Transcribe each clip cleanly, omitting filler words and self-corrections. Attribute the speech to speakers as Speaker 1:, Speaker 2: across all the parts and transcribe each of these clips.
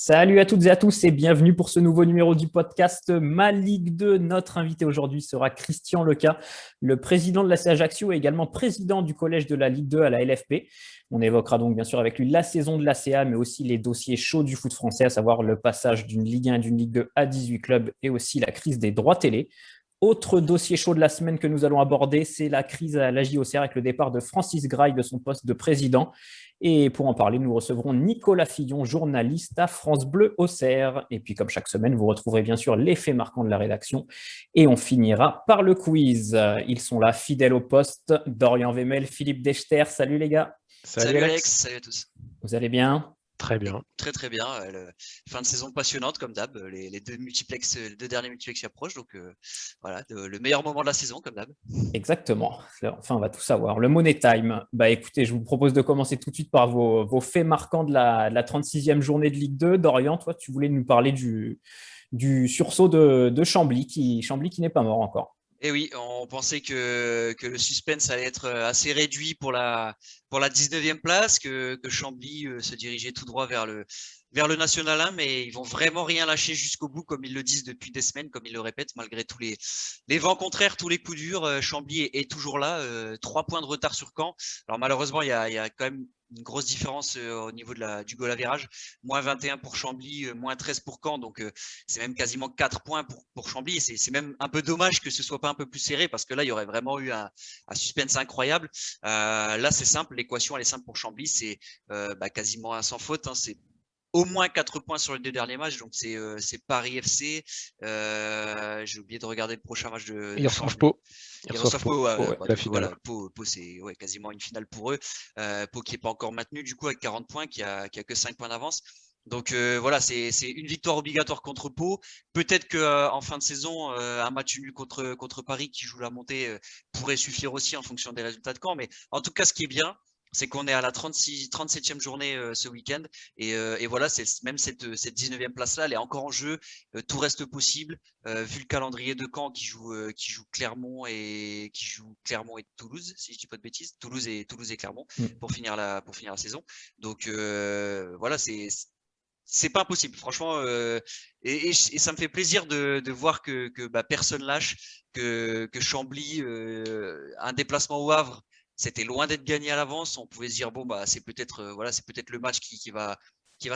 Speaker 1: Salut à toutes et à tous et bienvenue pour ce nouveau numéro du podcast Ma Ligue 2. Notre invité aujourd'hui sera Christian Leca, le président de l'AC Ajaccio et également président du collège de la Ligue 2 à la LFP. On évoquera donc bien sûr avec lui la saison de l'ACA, mais aussi les dossiers chauds du foot français, à savoir le passage d'une Ligue 1 et d'une Ligue 2 à 18 clubs et aussi la crise des droits télé. Autre dossier chaud de la semaine que nous allons aborder, c'est la crise à la JOCR avec le départ de Francis Grail de son poste de président. Et pour en parler, nous recevrons Nicolas Fillon, journaliste à France Bleu Auxerre. Et puis, comme chaque semaine, vous retrouverez bien sûr les faits marquants de la rédaction. Et on finira par le quiz. Ils sont là, fidèles au poste. Dorian Vemel, Philippe Dechter. Salut les gars.
Speaker 2: Salut Alex, salut à tous.
Speaker 1: Vous allez bien?
Speaker 2: Très bien.
Speaker 3: Très très bien. Fin de saison passionnante comme d'hab. Les deux derniers multiplex qui approchent. Donc voilà, le meilleur moment de la saison comme d'hab.
Speaker 1: Exactement. Enfin, on va tout savoir. Le Money Time. Écoutez, je vous propose de commencer tout de suite par vos faits marquants de la 36e journée de Ligue 2. Dorian, toi, tu voulais nous parler du sursaut de Chambly qui n'est pas mort encore.
Speaker 3: Et oui, on pensait que le suspense allait être assez réduit pour la 19e place, que Chambly se dirigeait tout droit vers le National 1, mais ils vont vraiment rien lâcher jusqu'au bout, comme ils le disent depuis des semaines, comme ils le répètent, malgré tous les vents contraires, tous les coups durs. Chambly est toujours là, 3 points de retard sur Caen. Alors malheureusement, il y a quand même une grosse différence au niveau du goal average. Moins 21 pour Chambly, moins 13 pour Caen. Donc, c'est même quasiment 4 points pour Chambly. C'est même un peu dommage que ce soit pas un peu plus serré parce que là, il y aurait vraiment eu un suspense incroyable. Là, c'est simple. L'équation, elle est simple pour Chambly. C'est quasiment un sans faute. Hein. C'est au moins 4 points sur les 2 derniers matchs. Donc, c'est Paris FC. J'ai oublié de regarder le prochain match de
Speaker 2: Ils reçoivent Pau.
Speaker 3: Ils reçoivent Pau,
Speaker 2: la finale.
Speaker 3: voilà, Pau c'est quasiment une finale pour eux. Pau qui n'est pas encore maintenu, du coup, avec 40 points, qui a que 5 points d'avance. Donc voilà, c'est une victoire obligatoire contre Pau. Peut-être qu'en fin de saison, un match nul contre Paris qui joue la montée pourrait suffire aussi en fonction des résultats de Caen. Mais en tout cas, ce qui est bien, c'est qu'on est à la 37e journée ce week-end. Et voilà, même cette 19e place-là, elle est encore en jeu. Tout reste possible. Vu le calendrier de Caen qui joue Clermont et Toulouse, si je dis pas de bêtises, Toulouse et Clermont pour finir la saison. Donc voilà, c'est pas impossible, franchement, et ça me fait plaisir de voir que personne lâche, que Chambly, un déplacement au Havre, c'était loin d'être gagné à l'avance. On pouvait se dire bon c'est peut-être le match qui va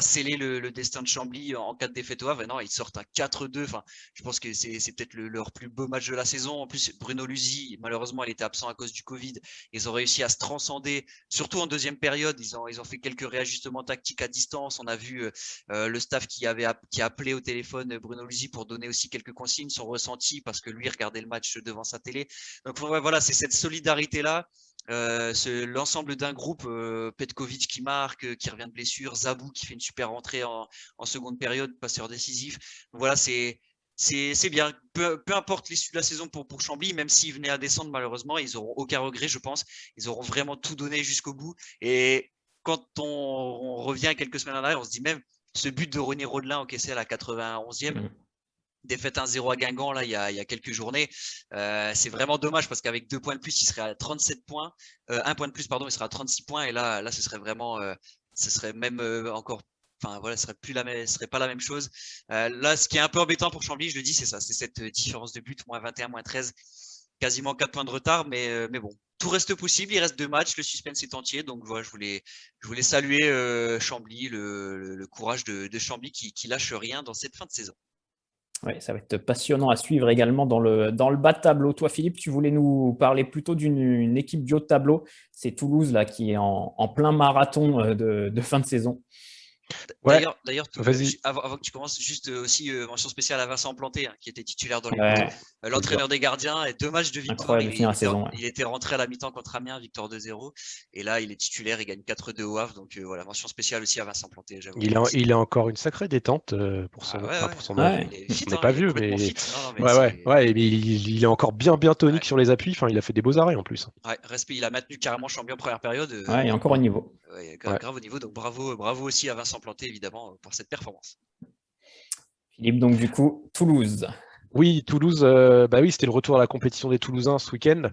Speaker 3: sceller le destin de Chambly en cas de défaite au Havre. Et non, ils sortent un 4-2. Enfin, je pense que c'est peut-être leur plus beau match de la saison. En plus, Bruno Luzi, malheureusement, il était absent à cause du Covid. Ils ont réussi à se transcender, surtout en deuxième période. Ils ont fait quelques réajustements tactiques à distance. On a vu le staff qui a appelé au téléphone Bruno Luzi pour donner aussi quelques consignes, son ressenti, parce que lui regardait le match devant sa télé. Donc voilà, c'est cette solidarité-là. L'ensemble d'un groupe, Petkovic qui marque, qui revient de blessure, Zabou qui fait une super rentrée en seconde période, passeur décisif. Donc voilà, c'est bien. Peu importe l'issue de la saison pour Chambly, même s'ils venaient à descendre, malheureusement, ils n'auront aucun regret, je pense. Ils auront vraiment tout donné jusqu'au bout. Et quand on revient quelques semaines en arrière, on se dit même ce but de René Rodelin encaissé à la 91e. Défaite 1-0 à Guingamp là il y a quelques journées, c'est vraiment dommage parce qu'avec 2 points de plus il serait à 37 points, 1 point de plus pardon, il serait à 36 points et là ce serait vraiment ce serait même encore, enfin voilà, ce serait pas la même chose. Là ce qui est un peu embêtant pour Chambly, je le dis, c'est ça, c'est cette différence de but, moins 21, moins 13, quasiment 4 points de retard, mais bon, tout reste possible, il reste 2 matchs, le suspense est entier, donc voilà, je voulais saluer Chambly, le courage de Chambly qui lâche rien dans cette fin de saison.
Speaker 1: Oui, ça va être passionnant à suivre également dans le bas de tableau. Toi, Philippe, tu voulais nous parler plutôt d'une équipe du haut de tableau. C'est Toulouse là, qui est en plein marathon de fin de saison.
Speaker 2: Ouais.
Speaker 3: D'ailleurs, avant que tu commences, juste aussi mention spéciale à Vincent Planté, hein, qui était titulaire dans les buts. L'entraîneur des gardiens, et 2 matchs de victoire. Il était rentré à la mi-temps contre Amiens, victoire 2-0. Et là, il est titulaire, il gagne 4-2 au Havre. Donc voilà, mention spéciale aussi à Vincent Planté.
Speaker 2: Il a encore une sacrée détente pour son âge. On n'est pas vieux, mais il est encore bien tonique sur les appuis. Enfin, il a fait des beaux arrêts en plus.
Speaker 3: Ouais, respect, il a maintenu carrément Chambly en première période.
Speaker 1: Il est encore au niveau.
Speaker 3: Grave au niveau, donc bravo aussi à Vincent Planté évidemment pour cette performance.
Speaker 1: Philippe, donc du coup, Toulouse.
Speaker 2: Oui, Toulouse, oui, c'était le retour à la compétition des Toulousains ce week-end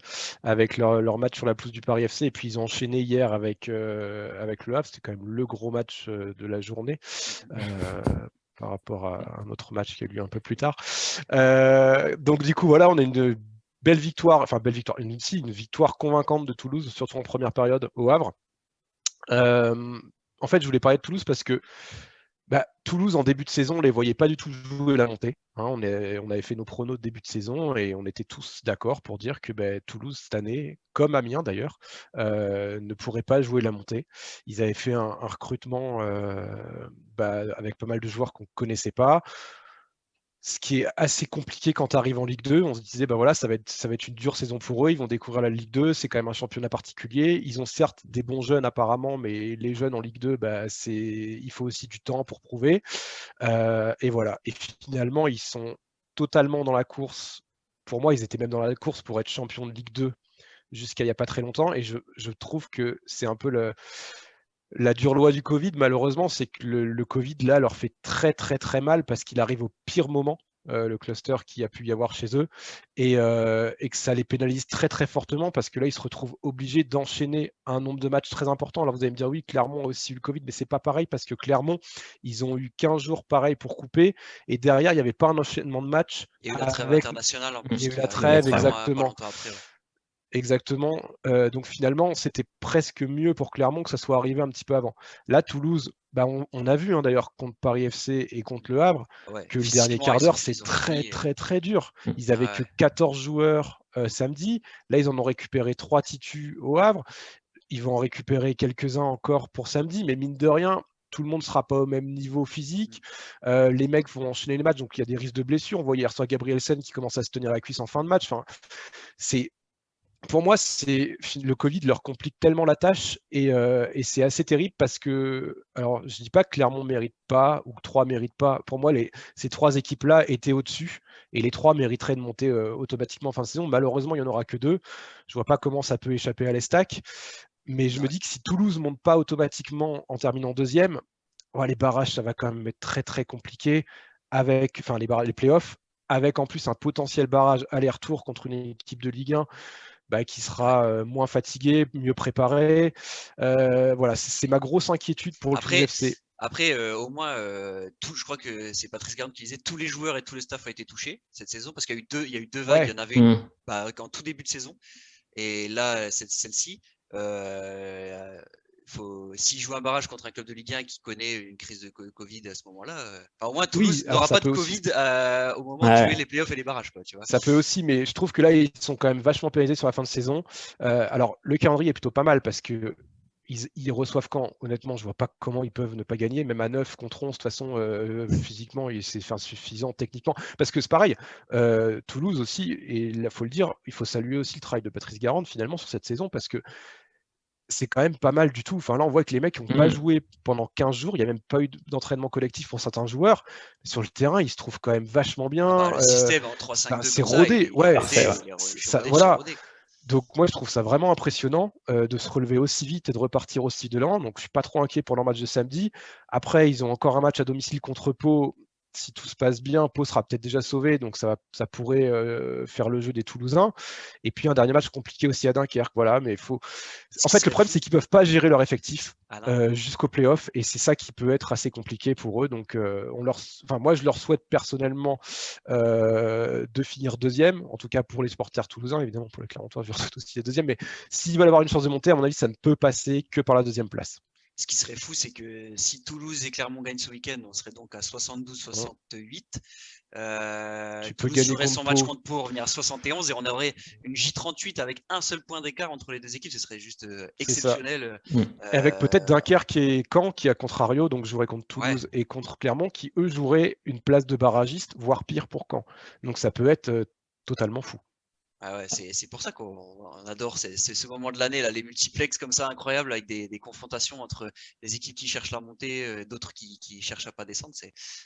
Speaker 2: avec leur match sur la pelouse du Paris FC. Et puis ils ont enchaîné hier avec Le Havre. C'était quand même le gros match de la journée par rapport à un autre match qui a eu lieu un peu plus tard. Donc du coup, voilà, on a une belle victoire, une victoire convaincante de Toulouse, surtout en première période au Havre. En fait, je voulais parler de Toulouse parce que Toulouse, en début de saison, on ne les voyait pas du tout jouer la montée. On avait fait nos pronos de début de saison et on était tous d'accord pour dire que Toulouse, cette année, comme Amiens d'ailleurs, ne pourrait pas jouer la montée. Ils avaient fait un recrutement avec pas mal de joueurs qu'on ne connaissait pas. Ce qui est assez compliqué quand tu arrives en Ligue 2. On se disait, ça va être une dure saison pour eux. Ils vont découvrir la Ligue 2. C'est quand même un championnat particulier. Ils ont certes des bons jeunes apparemment, mais les jeunes en Ligue 2, il faut aussi du temps pour prouver. Et voilà. Et finalement, ils sont totalement dans la course. Pour moi, ils étaient même dans la course pour être champions de Ligue 2 jusqu'à il n'y a pas très longtemps. Et je trouve que c'est un peu la dure loi du Covid, malheureusement, c'est que le Covid, là, leur fait très, très, très mal parce qu'il arrive au pire moment, le cluster qu'il y a pu y avoir chez eux, et que ça les pénalise très, très fortement parce que là, ils se retrouvent obligés d'enchaîner un nombre de matchs très important. Alors, vous allez me dire, oui, Clermont a aussi eu le Covid, mais c'est pas pareil parce que Clermont, ils ont eu 15 jours pareil pour couper, et derrière, il n'y avait pas un enchaînement de matchs.
Speaker 3: Il y a eu la trêve internationale en plus.
Speaker 2: Il y a eu la trêve, exactement.
Speaker 3: Après, ouais.
Speaker 2: Exactement. Donc finalement, c'était presque mieux pour Clermont que ça soit arrivé un petit peu avant. Là, Toulouse, on a vu d'ailleurs contre Paris FC et contre Le Havre que le dernier quart d'heure, c'est très, très, très dur. Ils n'avaient que 14 joueurs samedi. Là, ils en ont récupéré 3 titus au Havre. Ils vont en récupérer quelques-uns encore pour samedi, mais mine de rien, tout le monde ne sera pas au même niveau physique. Les mecs vont enchaîner les matchs, donc il y a des risques de blessures. On voit hier soir Gabrielsen qui commence à se tenir la cuisse en fin de match. Enfin, pour moi, le Covid leur complique tellement la tâche et c'est assez terrible parce que, alors je dis pas que Clermont ne mérite pas ou que Troyes ne mérite pas. Pour moi, ces 3 équipes-là étaient au-dessus et les 3 mériteraient de monter automatiquement en fin de saison. Malheureusement, il n'y en aura que 2. Je vois pas comment ça peut échapper à l'Estac. Mais je me dis que si Toulouse ne monte pas automatiquement en terminant deuxième, les barrages, ça va quand même être très très compliqué avec les playoffs, avec en plus un potentiel barrage aller-retour contre une équipe de Ligue 1 qui sera moins fatigué, mieux préparé. Voilà, c'est ma grosse inquiétude pour le Toulouse FC.
Speaker 3: Après, au moins, je crois que c'est Patrice Garand qui disait tous les joueurs et tous les staffs ont été touchés cette saison parce qu'il y a eu deux vagues. Il y en avait une en tout début de saison. Et là, celle-ci, s'il joue un barrage contre un club de Ligue 1 qui connaît une crise de Covid à ce moment-là, au moins Toulouse n'aura pas de Covid au moment de jouer les playoffs et les barrages. Tu vois.
Speaker 2: Ça peut aussi, mais je trouve que là, ils sont quand même vachement pénalisés sur la fin de saison. Alors, le calendrier est plutôt pas mal parce que ils reçoivent quand? Honnêtement, je vois pas comment ils peuvent ne pas gagner. Même à 9 contre 11, de toute façon, physiquement, c'est insuffisant techniquement. Parce que c'est pareil, Toulouse aussi, et il faut le dire, il faut saluer aussi le travail de Patrice Garand finalement sur cette saison parce que c'est quand même pas mal du tout. Enfin, là, on voit que les mecs n'ont pas joué pendant 15 jours. Il n'y a même pas eu d'entraînement collectif pour certains joueurs. Mais sur le terrain, ils se trouvent quand même vachement bien.
Speaker 3: Le système en 3-5-2,
Speaker 2: c'est rodé. Voilà.
Speaker 3: Rodé.
Speaker 2: Donc moi, je trouve ça vraiment impressionnant de se relever aussi vite et de repartir aussi de l'an. Donc je suis pas trop inquiet pour leur match de samedi. Après, ils ont encore un match à domicile contre Pau. Si tout se passe bien, Pau sera peut-être déjà sauvé, donc ça pourrait faire le jeu des Toulousains. Et puis un dernier match compliqué aussi à Dunkerque, voilà. Mais en fait, le problème, c'est qu'ils peuvent pas gérer leur effectif jusqu'au play-off, et c'est ça qui peut être assez compliqué pour eux. Donc, moi, je leur souhaite personnellement de finir deuxième, en tout cas pour les supporters toulousains, évidemment pour les Clermontois, je leur souhaite aussi les deuxièmes. Mais s'ils veulent avoir une chance de monter, à mon avis, ça ne peut passer que par la deuxième place.
Speaker 3: Ce qui serait fou, c'est que si Toulouse et Clermont gagnent ce week-end, on serait donc à 72-68. Toulouse jouerait son match contre Pau, revenir à 71 et on aurait une J38 avec un seul point d'écart entre les deux équipes. Ce serait juste exceptionnel.
Speaker 2: Avec peut-être Dunkerque et Caen qui, à contrario, donc jouerait contre Toulouse et contre Clermont, qui eux joueraient une place de barragiste, voire pire pour Caen. Donc ça peut être totalement fou.
Speaker 3: Ah ouais, c'est pour ça qu'on adore ce moment de l'année, là, les multiplex comme ça, incroyables, avec des confrontations entre des équipes qui cherchent la montée, d'autres qui cherchent à pas descendre.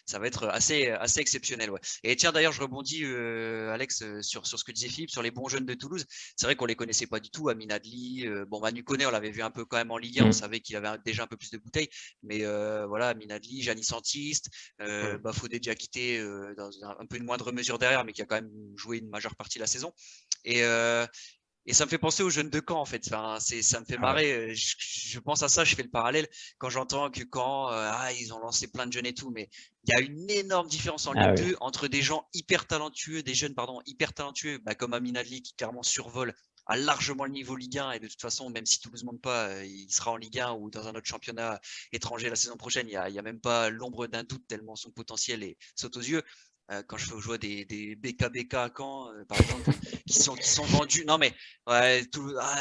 Speaker 3: Ça va être assez exceptionnel. Ouais. Et tiens, d'ailleurs, je rebondis, Alex, sur ce que disait Philippe, sur les bons jeunes de Toulouse. C'est vrai qu'on les connaissait pas du tout, Amin Adli. Bon, Manu Koné, on l'avait vu un peu quand même en Ligue 1, on savait qu'il avait déjà un peu plus de bouteilles. Mais voilà, Amin Adli, Gianni Santiste, Bafodé Diakité, dans un peu une moindre mesure derrière, mais qui a quand même joué une majeure partie de la saison. Et ça me fait penser aux jeunes de Caen en fait. Enfin, ça me fait marrer. Je pense à ça, je fais le parallèle quand j'entends que Caen, ils ont lancé plein de jeunes et tout, mais il y a une énorme différence en Ligue 2 entre des gens hyper talentueux, des jeunes hyper talentueux, comme Amin Adli qui clairement survole à largement le niveau Ligue 1 et de toute façon, même si Toulouse ne monte pas, il sera en Ligue 1 ou dans un autre championnat étranger la saison prochaine. Il y a même pas l'ombre d'un doute tellement son potentiel saute aux yeux. Quand je vois des BKBK à Caen, par exemple, qui sont vendus. Non, mais ouais,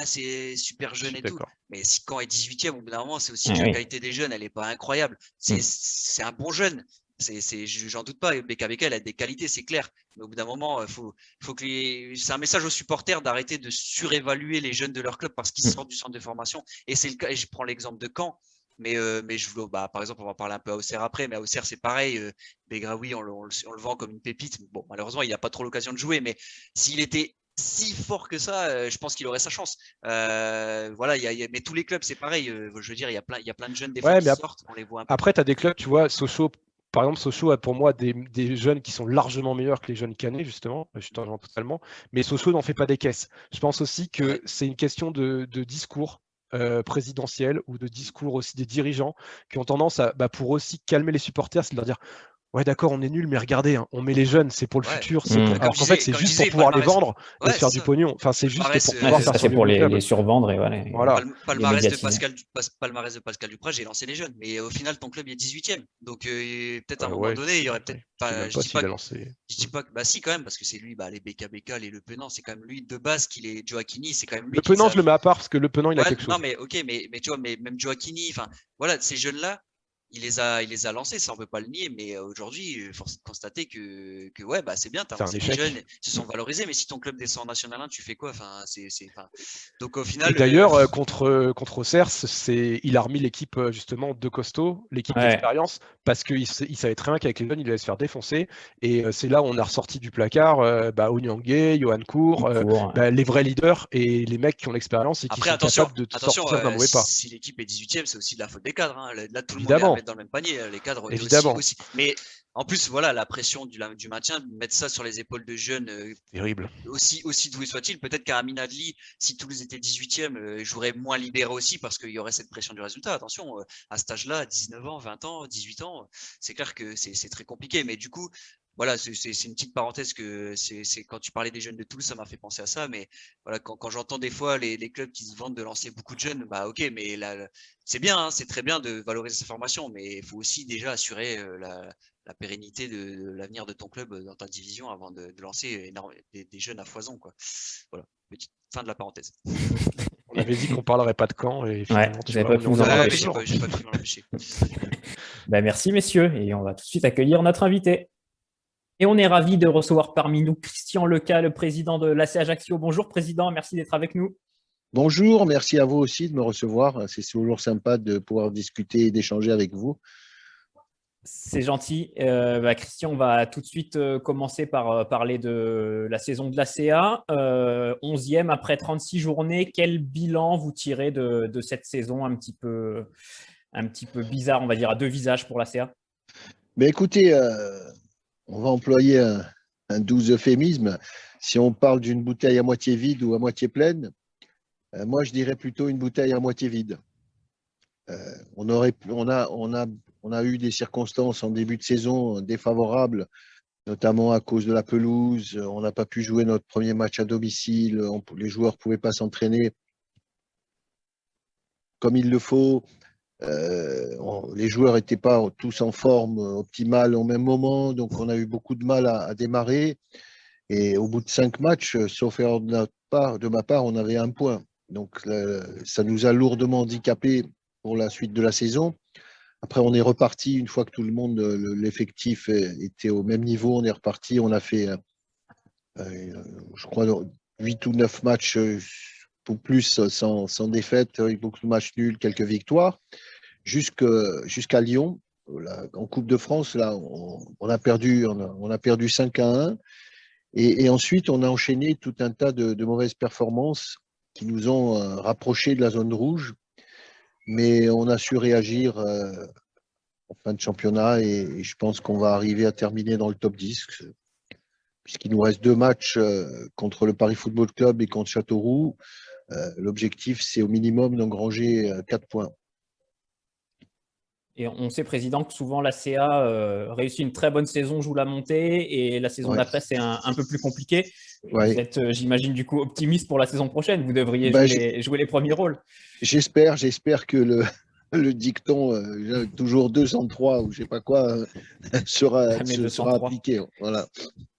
Speaker 3: c'est super jeune et tout. Mais si Caen est 18e, au bout d'un moment, c'est aussi que la qualité des jeunes, elle n'est pas incroyable. C'est un bon jeune. J'en doute pas. BKBK, elle a des qualités, c'est clair. Mais au bout d'un moment, c'est un message aux supporters d'arrêter de surévaluer les jeunes de leur club parce qu'ils sortent du centre de formation. Et c'est le cas. Et je prends l'exemple de Caen. Mais par exemple, on va parler un peu à Auxerre après, mais à Auxerre, c'est pareil. Begraoui, on le vend comme une pépite. Bon, malheureusement, il n'a pas trop l'occasion de jouer, mais s'il était si fort que ça, je pense qu'il aurait sa chance. Voilà, mais tous les clubs, c'est pareil. Je veux dire, il y a plein de jeunes des fois qui sortent, on les voit un peu.
Speaker 2: Après, tu as des clubs, tu vois, Sochaux. Par exemple, Sochaux a pour moi des jeunes qui sont largement meilleurs que les jeunes Canet, justement. Je t'en rejoins totalement. Mais Sochaux n'en fait pas des caisses. Je pense aussi que c'est une question de discours présidentiel ou de discours aussi des dirigeants qui ont tendance à, pour aussi calmer les supporters, c'est de leur dire ouais, d'accord, on est nul, mais regardez, hein, on met les jeunes, c'est pour le futur. Alors qu'en fait, c'est juste pour pouvoir les vendre et se faire du pognon. Enfin, c'est juste pour pouvoir faire
Speaker 1: c'est pour les survendre. Et
Speaker 2: voilà.
Speaker 3: Palmarès de Pascal Duprat, j'ai lancé les jeunes. Mais au final, ton club est 18e. Donc, peut-être à un moment donné, il y aurait peut-être pas. Je dis pas que. Bah, si, quand même, parce que c'est lui, les BKBK, les Le Penant, c'est quand même lui de base qu'il est Gioacchini. C'est quand même lui.
Speaker 2: Le Penant, je le mets à part parce que Le Penant, il a quelque chose.
Speaker 3: Non, mais ok, mais tu vois, même Gioacchini, enfin, voilà, ces jeunes-là. Il les a lancés, ça on peut pas le nier, mais aujourd'hui, force est de constater que c'est bien, les jeunes se sont valorisés, mais si ton club descend en National 1, tu fais quoi? Donc au final.
Speaker 2: Et d'ailleurs, contre Auxerre, il a remis l'équipe justement de costaud, l'équipe d'expérience, parce qu'il savait très bien qu'avec les jeunes, il allait se faire défoncer. Et c'est là où on a ressorti du placard Onyangue, Johan Cour, les vrais leaders et les mecs qui ont l'expérience et qui sont capables de sortir d'un mauvais pas.
Speaker 3: Si l'équipe est 18e, c'est aussi de la faute des cadres. Hein. Là, tout le monde est à mettre dans le même panier. Les cadres aussi. Mais en plus, voilà, la pression du maintien, mettre ça sur les épaules de jeunes,
Speaker 2: terrible.
Speaker 3: Aussi doués soit-il, peut-être qu'à Amin Adli, si Toulouse était 18e, jouerait moins libéré aussi parce qu'il y aurait cette pression du résultat. Attention, à cet âge-là, 19 ans, 20 ans, 18 ans, c'est clair que c'est très compliqué. Mais du coup, voilà, c'est une petite parenthèse que c'est quand tu parlais des jeunes de Toulouse, ça m'a fait penser à ça. Mais voilà, quand j'entends des fois les clubs qui se vantent de lancer beaucoup de jeunes, ok, mais là, c'est bien, hein, c'est très bien de valoriser sa formation, mais il faut aussi déjà assurer la pérennité de l'avenir de ton club dans ta division avant de lancer des jeunes à foison, quoi. Voilà, petite fin de la parenthèse.
Speaker 2: On avait dit qu'on parlerait pas de Caen et finalement
Speaker 1: j'ai pas pu m'en
Speaker 3: empêcher.
Speaker 1: Merci messieurs et on va tout de suite accueillir notre invité. Et on est ravi de recevoir parmi nous Christian Leca, le président de l'AC Ajaccio. Bonjour président, merci d'être avec nous.
Speaker 4: Bonjour, merci à vous aussi de me recevoir. C'est toujours sympa de pouvoir discuter et d'échanger avec vous.
Speaker 1: C'est gentil. Christian, on va tout de suite commencer par parler de la saison de l'ACA. 11e après 36 journées. Quel bilan vous tirez de cette saison un petit peu bizarre, on va dire, à deux visages pour l'ACA?
Speaker 4: Mais écoutez, on va employer un doux euphémisme. Si on parle d'une bouteille à moitié vide ou à moitié pleine, moi je dirais plutôt une bouteille à moitié vide. On a eu des circonstances en début de saison défavorables, notamment à cause de la pelouse. On n'a pas pu jouer notre premier match à domicile. Les joueurs ne pouvaient pas s'entraîner comme il le faut. Les joueurs n'étaient pas tous en forme optimale au même moment, donc on a eu beaucoup de mal à démarrer. Et au bout de 5 matchs, sauf erreur de ma part, on avait 1 point. Donc ça nous a lourdement handicapés pour la suite de la saison. Après, on est reparti une fois que tout le monde, l'effectif était au même niveau. On est reparti. On a fait, je crois, 8 ou 9 matchs ou plus sans défaite, beaucoup de matchs nuls, quelques victoires, jusqu'à Lyon. Là, en Coupe de France, là, on a perdu 5-1. Et ensuite, on a enchaîné tout un tas de mauvaises performances qui nous ont rapprochés de la zone rouge. Mais on a su réagir en fin de championnat et je pense qu'on va arriver à terminer dans le top 10, puisqu'il nous reste 2 matchs contre le Paris Football Club et contre Châteauroux. L'objectif, c'est au minimum d'engranger 4 points.
Speaker 1: Et on sait, Président, que souvent la CA réussit une très bonne saison, joue la montée, et la saison d'après, c'est un peu plus compliqué. Vous êtes, j'imagine, du coup, optimiste pour la saison prochaine. Vous devriez jouer les premiers rôles.
Speaker 4: J'espère que le dicton toujours 203 ou je ne sais pas quoi sera appliqué. Voilà.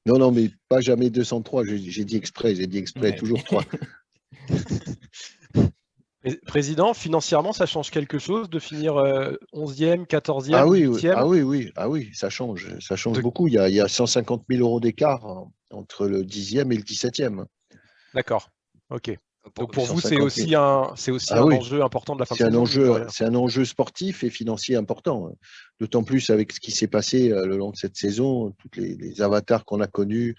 Speaker 4: Non, mais pas jamais 203. J'ai dit exprès, toujours 3.
Speaker 2: Président, financièrement, ça change quelque chose de finir 11e, 14e,
Speaker 4: ah oui,
Speaker 2: 8e?
Speaker 4: Ah oui, ça change beaucoup. Il y a 150 000 € d'écart entre le 10e et le 17e.
Speaker 2: D'accord, ok. Donc pour vous, c'est aussi un enjeu important de la fin de saison.
Speaker 4: C'est un enjeu sportif et financier important. D'autant plus avec ce qui s'est passé le long de cette saison, tous les avatars qu'on a connus.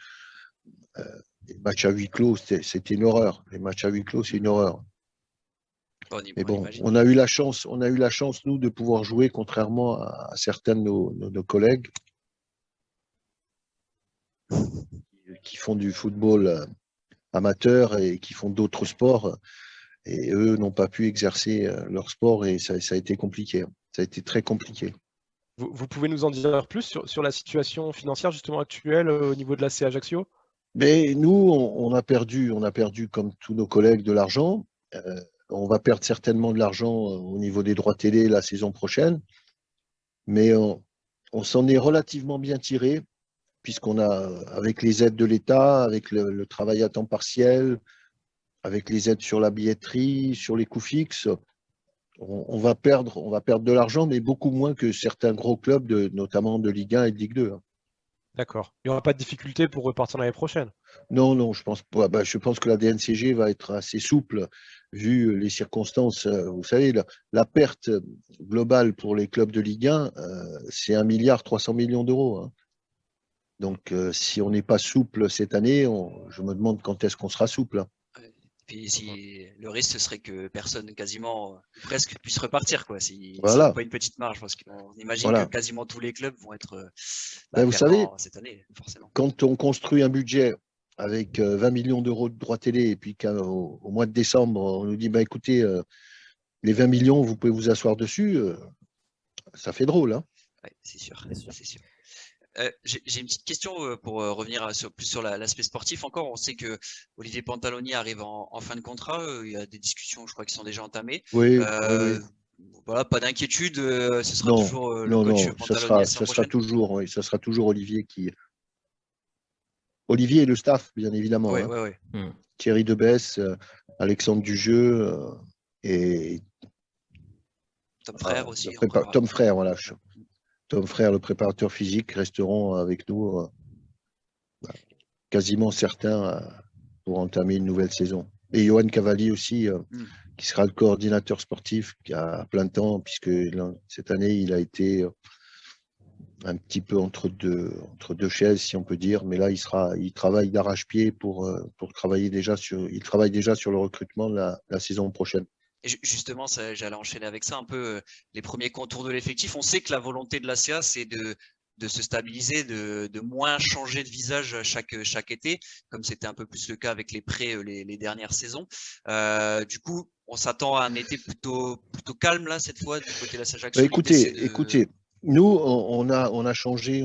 Speaker 4: Les matchs à huis clos, c'était une horreur. Les matchs à huis clos, c'est une horreur. Mais bon, on a eu la chance, nous, de pouvoir jouer, contrairement à certains de nos collègues qui font du football amateur et qui font d'autres sports. Et eux n'ont pas pu exercer leur sport et ça a été compliqué. Ça a été très compliqué.
Speaker 2: Vous pouvez nous en dire plus sur la situation financière justement actuelle au niveau de la CA Ajaccio?
Speaker 4: Mais nous, on a perdu comme tous nos collègues de l'argent. On va perdre certainement de l'argent au niveau des droits télé la saison prochaine. Mais on s'en est relativement bien tiré, puisqu'on a, avec les aides de l'État, avec le travail à temps partiel, avec les aides sur la billetterie, sur les coûts fixes, on va perdre de l'argent, mais beaucoup moins que certains gros clubs, notamment de Ligue 1 et de Ligue 2.
Speaker 2: D'accord. Il n'y aura pas de difficulté pour repartir l'année prochaine?
Speaker 4: Non, je pense pas. Je pense que la DNCG va être assez souple, vu les circonstances. Vous savez, la perte globale pour les clubs de Ligue 1, c'est 1,3 milliard d'euros. Donc, si on n'est pas souple cette année, je me demande quand est-ce qu'on sera souple.
Speaker 3: Puis le risque, ce serait que personne, quasiment, presque, puisse repartir. Si
Speaker 4: voilà.
Speaker 3: on n'a pas une petite marge, parce qu'on imagine que quasiment tous les clubs vont être
Speaker 4: vous savez,
Speaker 3: cette année, forcément.
Speaker 4: Quand on construit un budget avec 20 millions d'euros de droits télé et puis qu'au mois de décembre, on nous dit écoutez, les 20 millions, vous pouvez vous asseoir dessus, ça fait drôle.
Speaker 3: Oui, c'est sûr. J'ai une petite question pour revenir plus sur l'aspect sportif encore. On sait que Olivier Pantaloni arrive en fin de contrat. Il y a des discussions, je crois, qui sont déjà entamées.
Speaker 4: Oui.
Speaker 3: Voilà, pas d'inquiétude. Ce sera toujours le coach Pantaloni.
Speaker 4: Ça sera toujours Olivier qui. Olivier et le staff, bien évidemment.
Speaker 3: Oui.
Speaker 4: Thierry Debesse, Alexandre Dujeu et
Speaker 3: Tom Frère aussi.
Speaker 4: Tom Frère, voilà. Tom Frère, le préparateur physique, resteront avec nous quasiment certains pour entamer une nouvelle saison. Et Johan Cavalli aussi, qui sera le coordinateur sportif à plein temps, puisque cette année, il a été un petit peu entre deux chaises, si on peut dire. Mais là, il travaille d'arrache-pied pour travailler déjà sur le recrutement de la saison prochaine.
Speaker 3: Et justement, j'allais enchaîner avec ça un peu les premiers contours de l'effectif. On sait que la volonté de la CA, c'est de se stabiliser, de moins changer de visage chaque été, comme c'était un peu plus le cas avec les prêts les dernières saisons. Du coup, on s'attend à un été plutôt calme là cette fois du côté de la CA Ajaccio.
Speaker 4: Écoutez, nous on a changé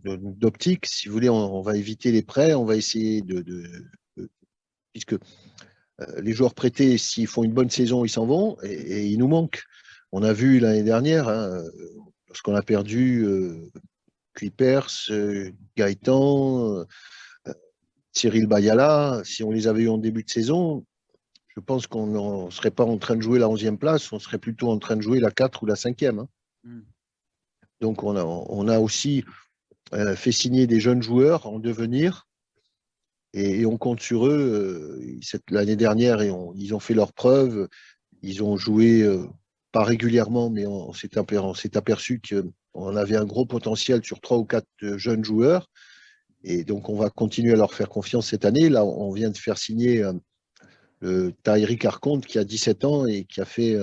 Speaker 4: d'optique. Si vous voulez, on va éviter les prêts, on va essayer puisque les joueurs prêtés, s'ils font une bonne saison, ils s'en vont et ils nous manquent. On a vu l'année dernière, lorsqu'on a perdu Kuipers, Gaëtan, Cyril Bayala, si on les avait eu en début de saison, je pense qu'on ne serait pas en train de jouer la 11e place, on serait plutôt en train de jouer la 4 ou la 5e. Donc on a aussi fait signer des jeunes joueurs en devenir et on compte sur eux. L'année dernière, ils ont fait leurs preuves. Ils ont joué, pas régulièrement, mais on s'est aperçu qu'on avait un gros potentiel sur 3 ou 4 jeunes joueurs. Et donc, on va continuer à leur faire confiance cette année. Là, on vient de faire signer Tahiri Arconte, qui a 17 ans et qui a fait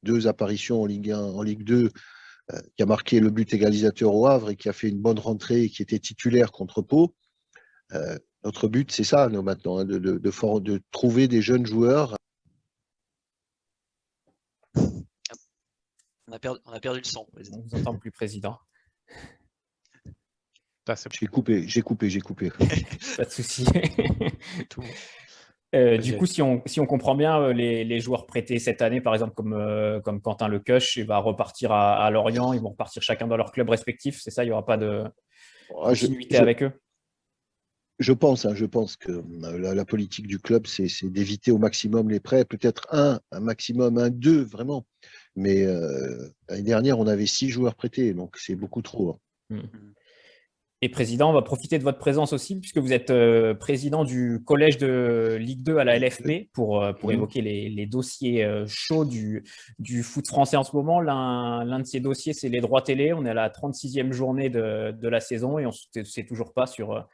Speaker 4: 2 apparitions en Ligue 1, en Ligue 2, qui a marqué le but égalisateur au Havre et qui a fait une bonne rentrée et qui était titulaire contre Pau. Notre but, c'est ça, nous, maintenant, hein, de trouver des jeunes joueurs.
Speaker 3: On a perdu le son.
Speaker 1: On ne vous entend plus, président.
Speaker 4: J'ai coupé.
Speaker 1: Pas de souci. Du coup, si on comprend bien, les joueurs prêtés cette année, par exemple, comme Quentin Lecuche, il va repartir à Lorient, ils vont repartir chacun dans leur club respectif, c'est ça? Il n'y aura pas de continuité avec eux?
Speaker 4: Je pense que la politique du club, c'est d'éviter au maximum les prêts, peut-être un maximum, 2, vraiment. Mais l'année dernière, on avait 6 joueurs prêtés, donc c'est beaucoup trop.
Speaker 1: Et président, on va profiter de votre présence aussi, puisque vous êtes président du collège de Ligue 2 à la LFP, pour évoquer les dossiers chauds du foot français en ce moment. L'un de ces dossiers, c'est les droits télé. On est à la 36e journée de la saison et on ne sait toujours pas sur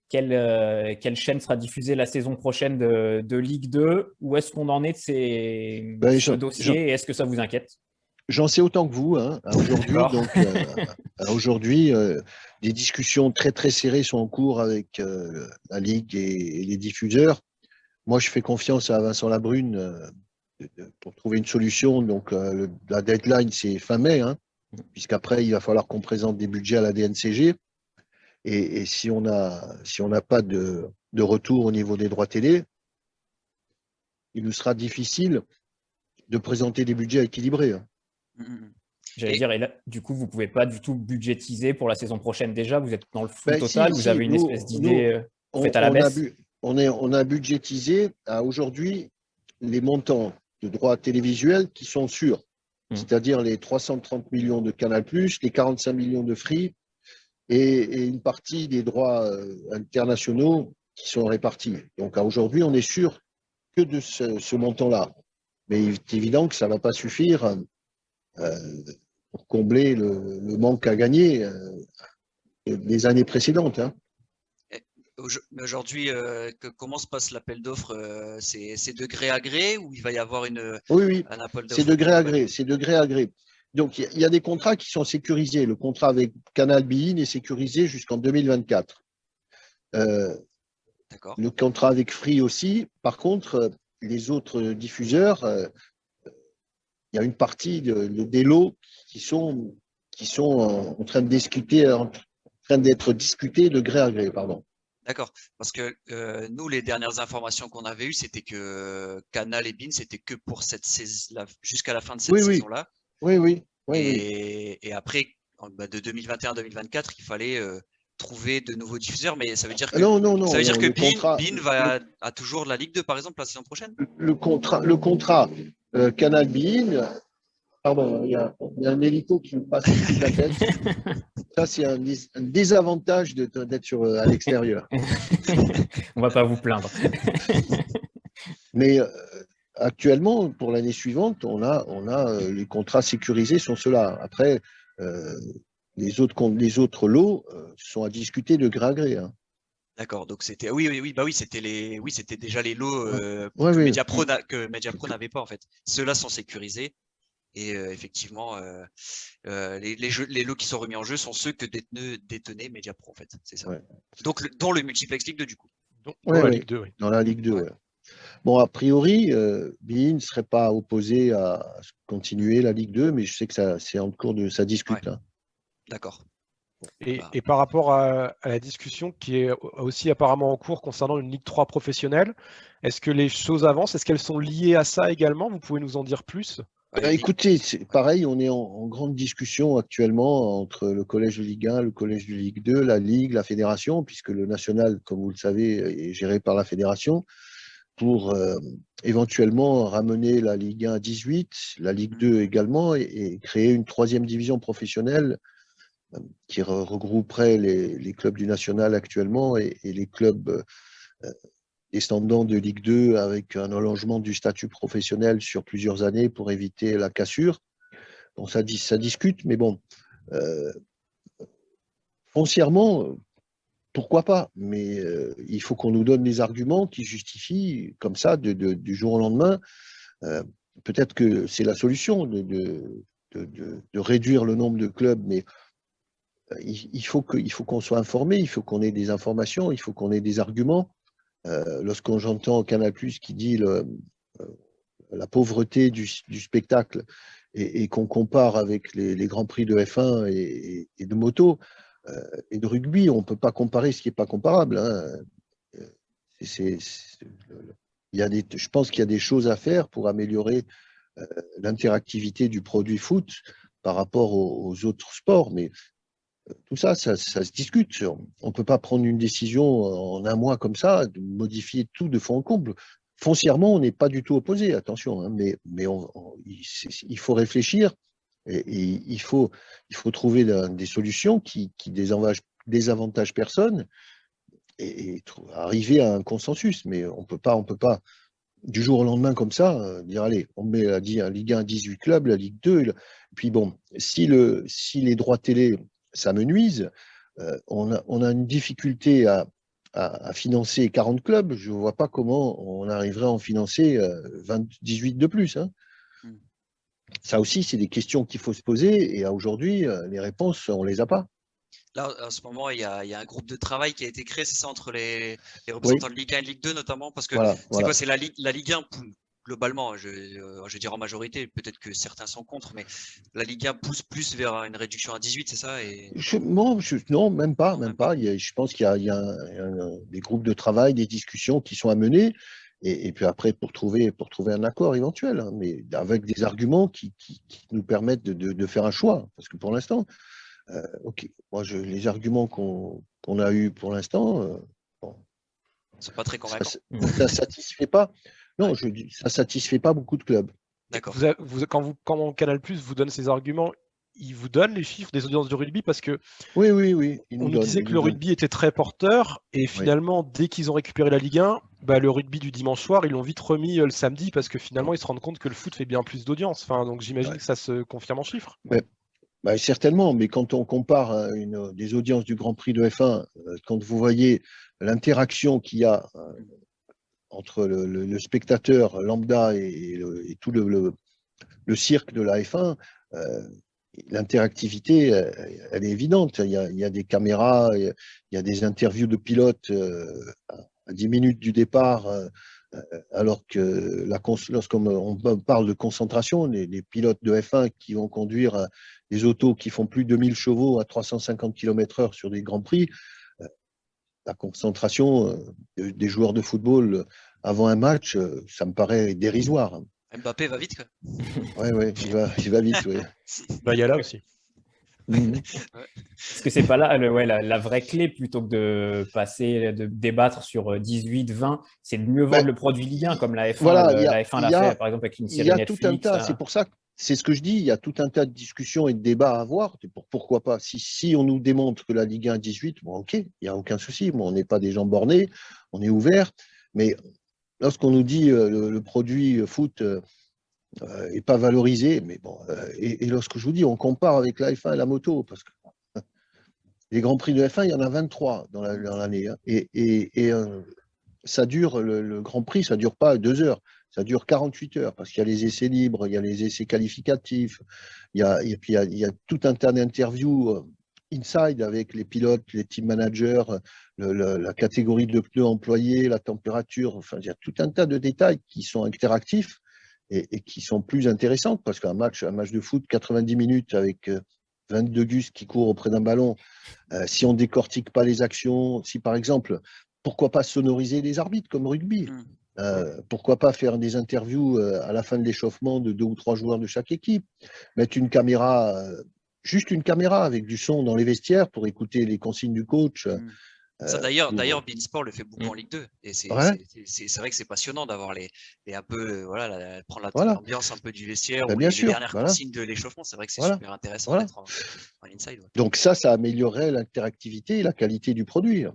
Speaker 1: quelle chaîne sera diffusée la saison prochaine de Ligue 2. Où est-ce qu'on en est de ce dossier et est-ce que ça vous inquiète?
Speaker 4: J'en sais autant que vous, hein, aujourd'hui. Donc, aujourd'hui, des discussions très très serrées sont en cours avec la Ligue et les diffuseurs. Moi, je fais confiance à Vincent Labrune pour trouver une solution. Donc, la deadline, c'est fin mai, hein, puisqu'après, il va falloir qu'on présente des budgets à la DNCG. Et si on n'a pas de retour au niveau des droits télé, il nous sera difficile de présenter des budgets équilibrés, hein.
Speaker 1: J'allais dire, et là, du coup, vous ne pouvez pas du tout budgétiser pour la saison prochaine déjà. Vous êtes dans le flou total. Vous avez une espèce d'idée faite à la baisse.
Speaker 4: On a budgétisé à aujourd'hui les montants de droits télévisuels qui sont sûrs, c'est-à-dire les 330 millions de Canal+, les 45 millions de Free et une partie des droits internationaux qui sont répartis. Donc aujourd'hui, on est sûr que de ce montant-là. Mais il est évident que ça ne va pas suffire pour combler le manque à gagner des années précédentes, hein.
Speaker 3: Mais aujourd'hui, comment se passe l'appel d'offres? C'est de gré à gré ou il va y avoir
Speaker 4: Oui,
Speaker 3: un appel d'offres?
Speaker 4: c'est de gré à gré. C'est de gré à gré. Donc, il y a des contrats qui sont sécurisés. Le contrat avec Canal beIN est sécurisé jusqu'en 2024. Le contrat avec Free aussi. Par contre, les autres diffuseurs, il y a une partie des lots qui sont en train de discuter, en train d'être discutés de gré à gré, pardon.
Speaker 3: D'accord, parce que nous, les dernières informations qu'on avait eues, c'était que Canal et beIN, c'était que pour cette saison, jusqu'à la fin de cette saison-là.
Speaker 4: Oui.
Speaker 3: Et après, de 2021 à 2024, il fallait trouver de nouveaux diffuseurs, mais ça veut dire que beIN a toujours la Ligue 2, par exemple, la saison prochaine?
Speaker 4: Le contrat Canal beIN, pardon, il y a un hélico qui me passe sur la tête. Ça, c'est un désavantage d'être à l'extérieur.
Speaker 1: On ne va pas vous plaindre.
Speaker 4: Mais actuellement, pour l'année suivante, on a les contrats sécurisés sont ceux-là. Après, les autres lots sont à discuter de gré à gré, hein.
Speaker 3: D'accord, donc c'était c'était déjà les lots que Mediapro n'avait pas en fait. Ceux-là sont sécurisés et effectivement les lots qui sont remis en jeu sont ceux que détenait Mediapro en fait, c'est ça. Ouais. Donc dont le multiplex Ligue 2 du coup.
Speaker 4: Dans la Ligue 2, oui. Dans la Ligue 2, ouais. Bon, a priori, beIN ne serait pas opposé à continuer la Ligue 2, mais je sais que c'est en cours de ça discute. Ouais.
Speaker 3: D'accord.
Speaker 2: Et par rapport à la discussion qui est aussi apparemment en cours concernant une Ligue 3 professionnelle, est-ce que les choses avancent? Est-ce qu'elles sont liées à ça également? Vous pouvez nous en dire plus?
Speaker 4: Écoutez, c'est pareil, on est en grande discussion actuellement entre le collège de Ligue 1, le collège de Ligue 2, la Ligue, la fédération, puisque le national, comme vous le savez, est géré par la fédération, pour éventuellement ramener la Ligue 1 à 18, la Ligue 2 également, et créer une 3e division professionnelle qui regrouperait les clubs du national actuellement et les clubs descendant de Ligue 2 avec un allongement du statut professionnel sur plusieurs années pour éviter la cassure. Bon, ça discute, mais bon, foncièrement, pourquoi pas? Mais il faut qu'on nous donne des arguments qui justifient, comme ça, du jour au lendemain. Peut-être que c'est la solution de réduire le nombre de clubs, mais il faut qu'on soit informé, il faut qu'on ait des informations, il faut qu'on ait des arguments. Lorsqu'on j'entends Canal+ qui dit la pauvreté du spectacle et qu'on compare avec les grands prix de F1 et de moto et de rugby, on ne peut pas comparer ce qui n'est pas comparable. Hein. Je pense qu'il y a des choses à faire pour améliorer l'interactivité du produit foot par rapport aux autres sports, mais tout ça, ça se discute. On ne peut pas prendre une décision en un mois comme ça, de modifier tout de fond en comble. Foncièrement, on n'est pas du tout opposé, attention, hein, mais il faut réfléchir et il faut trouver des solutions qui désavantagent personne et arriver à un consensus. Mais on peut pas du jour au lendemain comme ça dire allez, on met la Ligue 1 18 clubs, la Ligue 2. Et puis bon, si les droits télé ça me nuise, on a une difficulté à financer 40 clubs, je ne vois pas comment on arriverait à en financer 18 de plus. Hein. Ça aussi, c'est des questions qu'il faut se poser et aujourd'hui, les réponses, on ne les a pas.
Speaker 3: Là, en ce moment, il y a un groupe de travail qui a été créé, c'est ça, entre les représentants de Ligue 1 et Ligue 2 notamment, parce que quoi, c'est la Ligue 1 globalement, je dirais en majorité, peut-être que certains sont contre, mais la Ligue 1 pousse plus vers une réduction à 18, c'est ça
Speaker 4: Non, même pas. Je pense qu'il y a des groupes de travail, des discussions qui sont à mener, et puis après pour trouver un accord éventuel, hein, mais avec des arguments qui nous permettent de faire un choix. Parce que pour l'instant, ok, moi les arguments qu'on a eus pour l'instant,
Speaker 3: sont pas très convaincants.
Speaker 4: Ça satisfait pas. Non, je dis, ça satisfait pas beaucoup de clubs.
Speaker 3: D'accord.
Speaker 2: Quand Canal+ vous donne ces arguments, il vous donne les chiffres des audiences de rugby parce que
Speaker 4: oui.
Speaker 2: On nous disait que le rugby était très porteur et finalement, dès qu'ils ont récupéré la Ligue 1, le rugby du dimanche soir, ils l'ont vite remis le samedi parce que finalement, ils se rendent compte que le foot fait bien plus d'audience. Enfin, donc j'imagine que ça se confirme en chiffres.
Speaker 4: Certainement, mais quand on compare des audiences du Grand Prix de F1, quand vous voyez l'interaction qu'il y a entre le spectateur lambda et tout le cirque de la F1, l'interactivité, elle est évidente. Il y a des caméras, il y a des interviews de pilotes à 10 minutes du départ, alors que lorsqu'on parle de concentration, les pilotes de F1 qui vont conduire des autos qui font plus de 1000 chevaux à 350 km/h sur des grands prix, la concentration des joueurs de football avant un match, ça me paraît dérisoire.
Speaker 3: Mbappé va vite, quoi.
Speaker 4: Ouais, il va vite, oui.
Speaker 2: Il y a là aussi.
Speaker 1: Est-ce que c'est pas là la vraie clé plutôt que de débattre sur 18, 20, c'est de mieux vendre le produit Ligue 1 comme la F1, la F1 l'a fait par exemple avec une série Netflix.
Speaker 4: Il y a tout un tas, c'est pour ça que c'est ce que je dis, il y a tout un tas de discussions et de débats à avoir. Pourquoi pas? Si on nous démontre que la Ligue 1 est 18, bon, ok, il n'y a aucun souci. Bon, on n'est pas des gens bornés, on est ouvert. Mais lorsqu'on nous dit le produit foot n'est pas valorisé, mais bon, et lorsque je vous dis, on compare avec la F1 et la moto, parce que les Grands Prix de F1, il y en a 23 dans l'année. Hein, et ça dure, le Grand Prix, ça ne dure pas 2 heures. Ça dure 48 heures parce qu'il y a les essais libres, il y a les essais qualificatifs, et puis il y a tout un tas d'interviews inside avec les pilotes, les team managers, la catégorie de pneus employés, la température. Enfin, il y a tout un tas de détails qui sont interactifs et qui sont plus intéressants parce qu'un match de foot, 90 minutes avec 22 gus qui courent auprès d'un ballon, si on ne décortique pas les actions, si par exemple, pourquoi pas sonoriser les arbitres comme rugby? Pourquoi pas faire des interviews à la fin de l'échauffement de 2 ou 3 joueurs de chaque équipe, mettre une caméra, juste une caméra avec du son dans les vestiaires pour écouter les consignes du coach.
Speaker 3: Ça d'ailleurs, Beansport le fait beaucoup en Ligue 2 et c'est vrai que c'est passionnant d'avoir un peu prendre l'ambiance un peu du vestiaire ou les dernières consignes de l'échauffement. C'est vrai que c'est super intéressant d'être en inside.
Speaker 4: Donc ça améliorerait l'interactivité et la qualité du produit.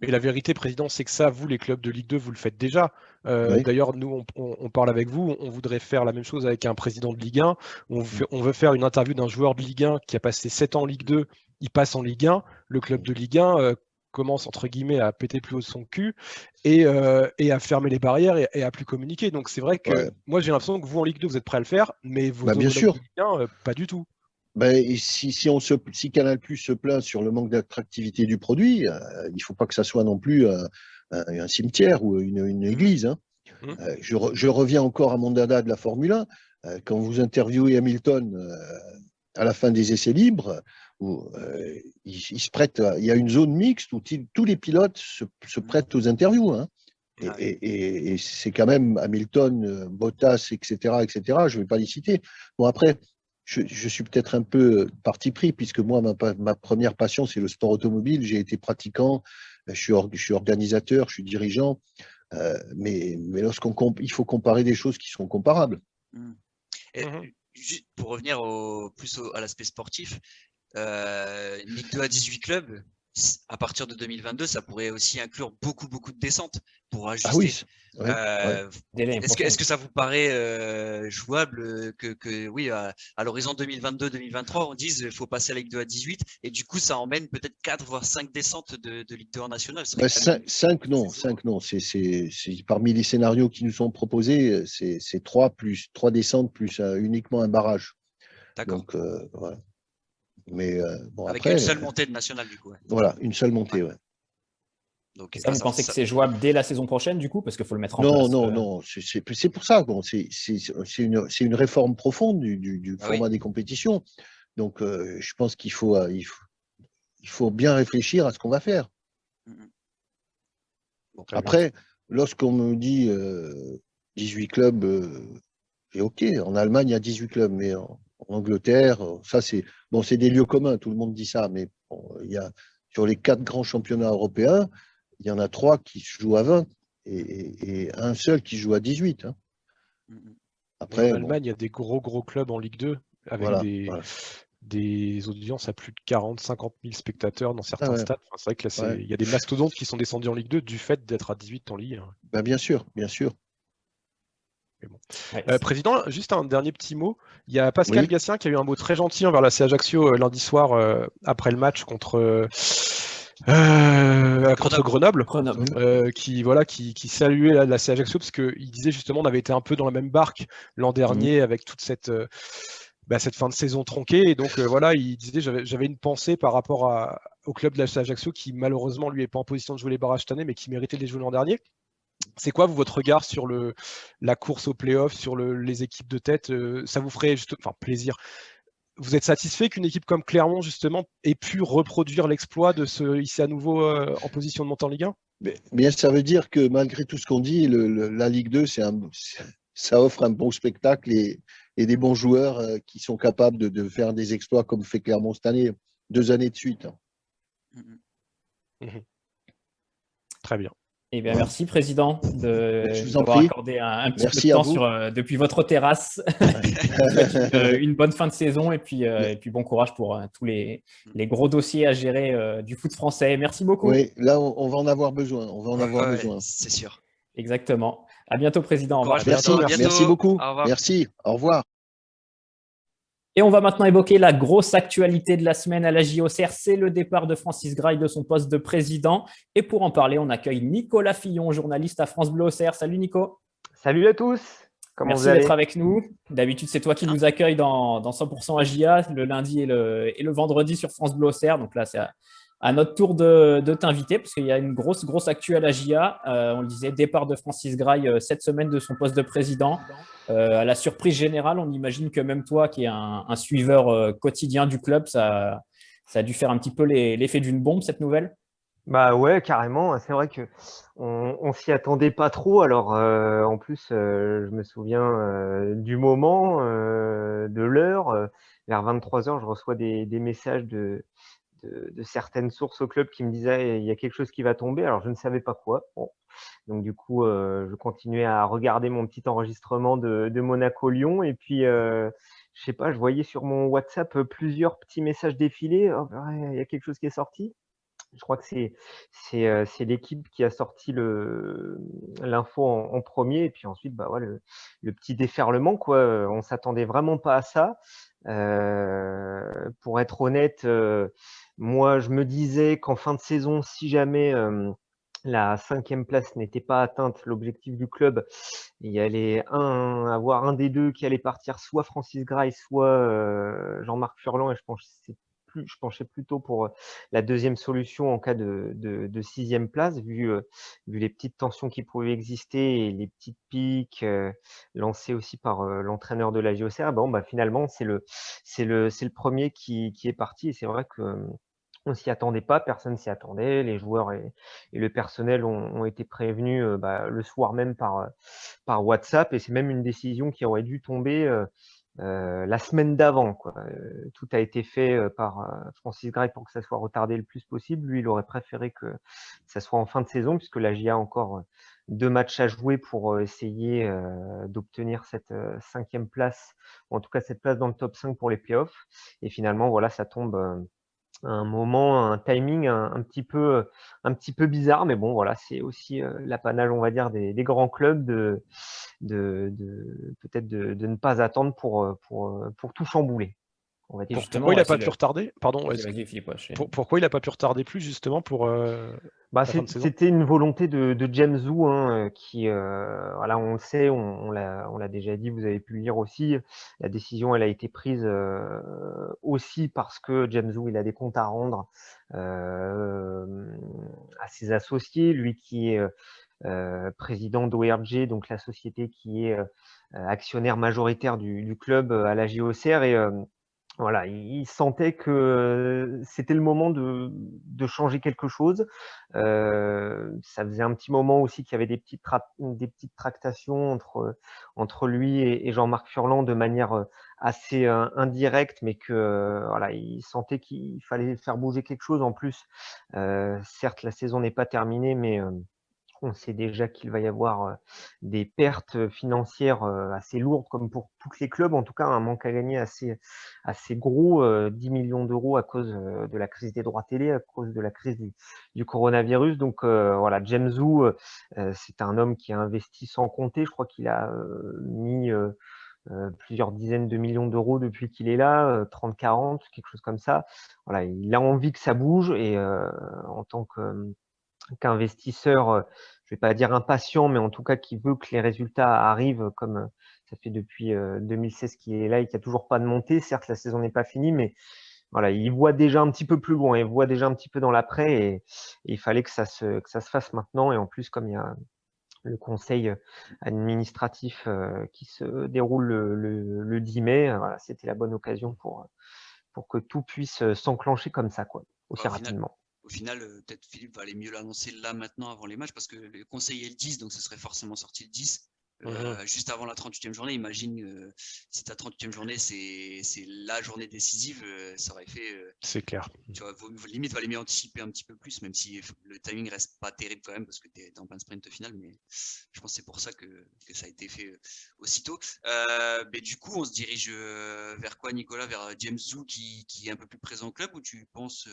Speaker 2: Mais la vérité, Président, c'est que ça, vous, les clubs de Ligue 2, vous le faites déjà.
Speaker 4: Oui.
Speaker 2: D'ailleurs, nous, on parle avec vous. On voudrait faire la même chose avec un président de Ligue 1. On veut faire une interview d'un joueur de Ligue 1 qui a passé 7 ans en Ligue 2. Il passe en Ligue 1. Le club de Ligue 1 commence, entre guillemets, à péter plus haut de son cul et à fermer les barrières et à plus communiquer. Donc, c'est vrai que moi, j'ai l'impression que vous, en Ligue 2, vous êtes prêts à le faire, mais vos
Speaker 4: bien
Speaker 2: homologues
Speaker 4: sûr.
Speaker 2: de Ligue 1, pas du tout.
Speaker 4: Et si Canal+ se plaint sur le manque d'attractivité du produit, il ne faut pas que ça soit non plus un cimetière ou une église. Hein. Je reviens encore à mon dada de la Formule 1. Quand vous interviewez Hamilton à la fin des essais libres, où, il se prête il y a une zone mixte où tous les pilotes se prêtent aux interviews. Hein. Et c'est quand même Hamilton, Bottas, etc., etc. Je ne vais pas les citer. Bon, après, je suis peut-être un peu parti pris, puisque moi, ma première passion, c'est le sport automobile. J'ai été pratiquant, je suis organisateur, je suis dirigeant. Mais il faut comparer des choses qui sont comparables.
Speaker 3: Et, juste pour revenir plus à l'aspect sportif, Ligue 2 à 18 clubs, à partir de 2022, ça pourrait aussi inclure beaucoup de descentes pour ajuster.
Speaker 4: Ah oui.
Speaker 3: Est-ce que ça vous paraît jouable que oui, à l'horizon 2022-2023, on dise qu'il faut passer à Ligue 2 à 18 et du coup, ça emmène peut-être 4 voire 5 descentes de Ligue 2 en national.
Speaker 4: 5 non. C'est parmi les scénarios qui nous sont proposés, c'est 3 descentes plus uniquement un barrage.
Speaker 3: D'accord.
Speaker 4: Donc, voilà. Mais bon,
Speaker 3: avec
Speaker 4: après,
Speaker 3: une seule montée de national, du coup. Ouais.
Speaker 4: Voilà, une seule montée, ouais.
Speaker 1: Donc, ça, vous pensez que c'est jouable dès la saison prochaine, du coup, parce qu'il faut le mettre en place?
Speaker 4: Non. C'est pour ça. Bon, c'est une réforme profonde du format des compétitions. Donc, je pense qu'il faut bien réfléchir à ce qu'on va faire. Bon, après, lorsqu'on me dit 18 clubs, c'est OK. En Allemagne, il y a 18 clubs, mais en Angleterre, ça c'est des lieux communs, tout le monde dit ça, mais bon, sur les 4 grands championnats européens, il y en a 3 qui se jouent à 20 et un seul qui joue à 18. Hein.
Speaker 2: Après, en Allemagne, il y a des gros clubs en Ligue 2 avec des audiences à plus de 40-50 000 spectateurs dans certains stades. Enfin, c'est vrai que là, il y a des mastodontes qui sont descendus en Ligue 2 du fait d'être à 18 en Ligue 1.
Speaker 4: Bien sûr.
Speaker 2: Bon. Président, juste un dernier petit mot. Il y a Pascal Gassien qui a eu un mot très gentil envers la CA Ajaccio lundi soir après le match contre Grenoble, qui saluait la CA Ajaccio parce qu'il disait justement on avait été un peu dans la même barque l'an dernier avec toute cette fin de saison tronquée. Et donc il disait j'avais une pensée par rapport au club de la CA Ajaccio qui malheureusement lui n'est pas en position de jouer les barrages cette année mais qui méritait de les jouer l'an dernier. C'est quoi, votre regard sur la course aux playoffs, sur les équipes de tête? Ça vous ferait plaisir? Vous êtes satisfait qu'une équipe comme Clermont, justement, ait pu reproduire l'exploit de se hisser à nouveau en position de monter en Ligue 1?
Speaker 4: Bien, ça veut dire que malgré tout ce qu'on dit, la Ligue 2, ça offre un bon spectacle et des bons joueurs qui sont capables de faire des exploits comme fait Clermont cette année, 2 années de suite.
Speaker 2: Très bien.
Speaker 1: Eh bien, merci, Président, d'avoir accordé un petit peu de temps depuis votre terrasse. Une bonne fin de saison et puis bon courage pour tous les gros dossiers à gérer du foot français. Merci beaucoup.
Speaker 4: Oui, là, on va en avoir besoin. Besoin.
Speaker 3: C'est sûr.
Speaker 1: Exactement. À bientôt, Président. Au revoir.
Speaker 4: Merci beaucoup. Merci. Au revoir.
Speaker 1: Et on va maintenant évoquer la grosse actualité de la semaine à la JOCR, c'est le départ de Francis Grail de son poste de président. Et pour en parler, on accueille Nicolas Fillon, journaliste à France Bleu Auxerre. Salut Nico.
Speaker 5: Salut à tous.
Speaker 1: Merci d'être avec nous. D'habitude, c'est toi qui nous accueilles dans 100% AJA le lundi et le vendredi sur France Bleu Auxerre. Donc là, c'est à notre tour de t'inviter parce qu'il y a une grosse actu à l'AJA. On le disait, départ de Francis Grail cette semaine de son poste de président. À la surprise générale, on imagine que même toi, qui es un suiveur quotidien du club, ça a dû faire un petit peu l'effet d'une bombe, cette nouvelle.
Speaker 5: Bah ouais, carrément. C'est vrai qu'on s'y attendait pas trop. Alors, en plus, je me souviens du moment, de l'heure. Vers 23h, je reçois des messages de certaines sources au club qui me disaient il y a quelque chose qui va tomber. Alors, je ne savais pas quoi. Bon. Donc, du coup, je continuais à regarder mon petit enregistrement de Monaco-Lyon. Et puis, je sais pas, je voyais sur mon WhatsApp plusieurs petits messages défiler. Oh, il y a quelque chose qui est sorti. Je crois que c'est l'équipe qui a sorti l'info en premier, et puis ensuite, bah, ouais, le petit déferlement, quoi. On s'attendait vraiment pas à ça. Pour être honnête, moi, je me disais qu'en fin de saison, si jamais la 5e place n'était pas atteinte, l'objectif du club, il y allait avoir un des deux qui allait partir, soit Francis Gray, soit Jean-Marc Furlan, et je penchais plutôt pour la deuxième solution en cas de 6e place, vu les petites tensions qui pouvaient exister et les petites piques lancées aussi par l'entraîneur de la JOCR. Bon, bah, finalement, c'est le premier qui est parti, et c'est vrai que on s'y attendait pas, personne s'y attendait. Les joueurs et le personnel ont été prévenus bah, le soir même par WhatsApp, et c'est même une décision qui aurait dû tomber la semaine d'avant, quoi. Tout a été fait par Francis Gray pour que ça soit retardé le plus possible. Lui, il aurait préféré que ça soit en fin de saison, puisque la JA a encore 2 matchs à jouer pour essayer d'obtenir cette 5e place, ou en tout cas cette place dans le top 5 pour les playoffs. Et finalement, voilà, ça tombe un moment, un timing un petit peu bizarre, mais bon, voilà, c'est aussi l'apanage, on va dire, des grands clubs peut-être de ne pas attendre pour tout chambouler, on va dire.
Speaker 2: Pourquoi il n'a pas pu retarder? Pardon,
Speaker 1: Vas-y, Philippe,
Speaker 2: pourquoi il n'a pas pu retarder plus, justement, pour
Speaker 5: Bah,
Speaker 2: la fin de saison?
Speaker 5: c'était une volonté de James Wu, hein, qui, voilà, on le sait, on l'a déjà dit, vous avez pu le lire aussi. La décision, elle a été prise aussi parce que James Wu, il a des comptes à rendre à ses associés, lui qui est président d'ORG, donc la société qui est actionnaire majoritaire du club à la JOCR, et voilà, il sentait que c'était le moment de changer quelque chose. Ça faisait un petit moment aussi qu'il y avait des petites tractations entre lui et Jean-Marc Furlan, de manière assez indirecte, mais que voilà, il sentait qu'il fallait faire bouger quelque chose. En plus, certes, la saison n'est pas terminée, mais on sait déjà qu'il va y avoir des pertes financières assez lourdes, comme pour tous les clubs, en tout cas un manque à gagner assez gros, 10 millions d'euros à cause de la crise des droits télé, à cause de la crise du coronavirus. Donc voilà, James Wu, c'est un homme qui a investi sans compter. Je crois qu'il a mis plusieurs dizaines de millions d'euros depuis qu'il est là, 30-40, quelque chose comme ça. Voilà, il a envie que ça bouge, et en tant qu'investisseur, je vais pas dire impatient, mais en tout cas qui veut que les résultats arrivent, comme ça fait depuis 2016 qu'il est là et qu'il n'y a toujours pas de montée. Certes, la saison n'est pas finie, mais voilà, il voit déjà un petit peu plus loin, il voit déjà un petit peu dans l'après, et il fallait que ça se fasse maintenant. Et en plus, comme il y a le conseil administratif qui se déroule le 10 mai, voilà, c'était la bonne occasion pour que tout puisse s'enclencher comme ça, quoi, aussi rapidement.
Speaker 3: Au final, peut-être Philippe va aller mieux l'annoncer là maintenant avant les matchs, parce que le conseil est le 10, donc ce serait forcément sorti le 10. Juste avant la 38e journée, imagine si ta 38e journée c'est la journée décisive, ça aurait fait.
Speaker 2: C'est clair.
Speaker 3: Tu vois, limite, il valait mieux anticiper un petit peu plus, même si le timing reste pas terrible quand même, parce que tu es en plein sprint final, mais je pense que c'est pour ça que ça a été fait aussitôt. Mais du coup, on se dirige vers quoi, Nicolas? Vers James Wu qui est un peu plus présent au club, ou tu penses,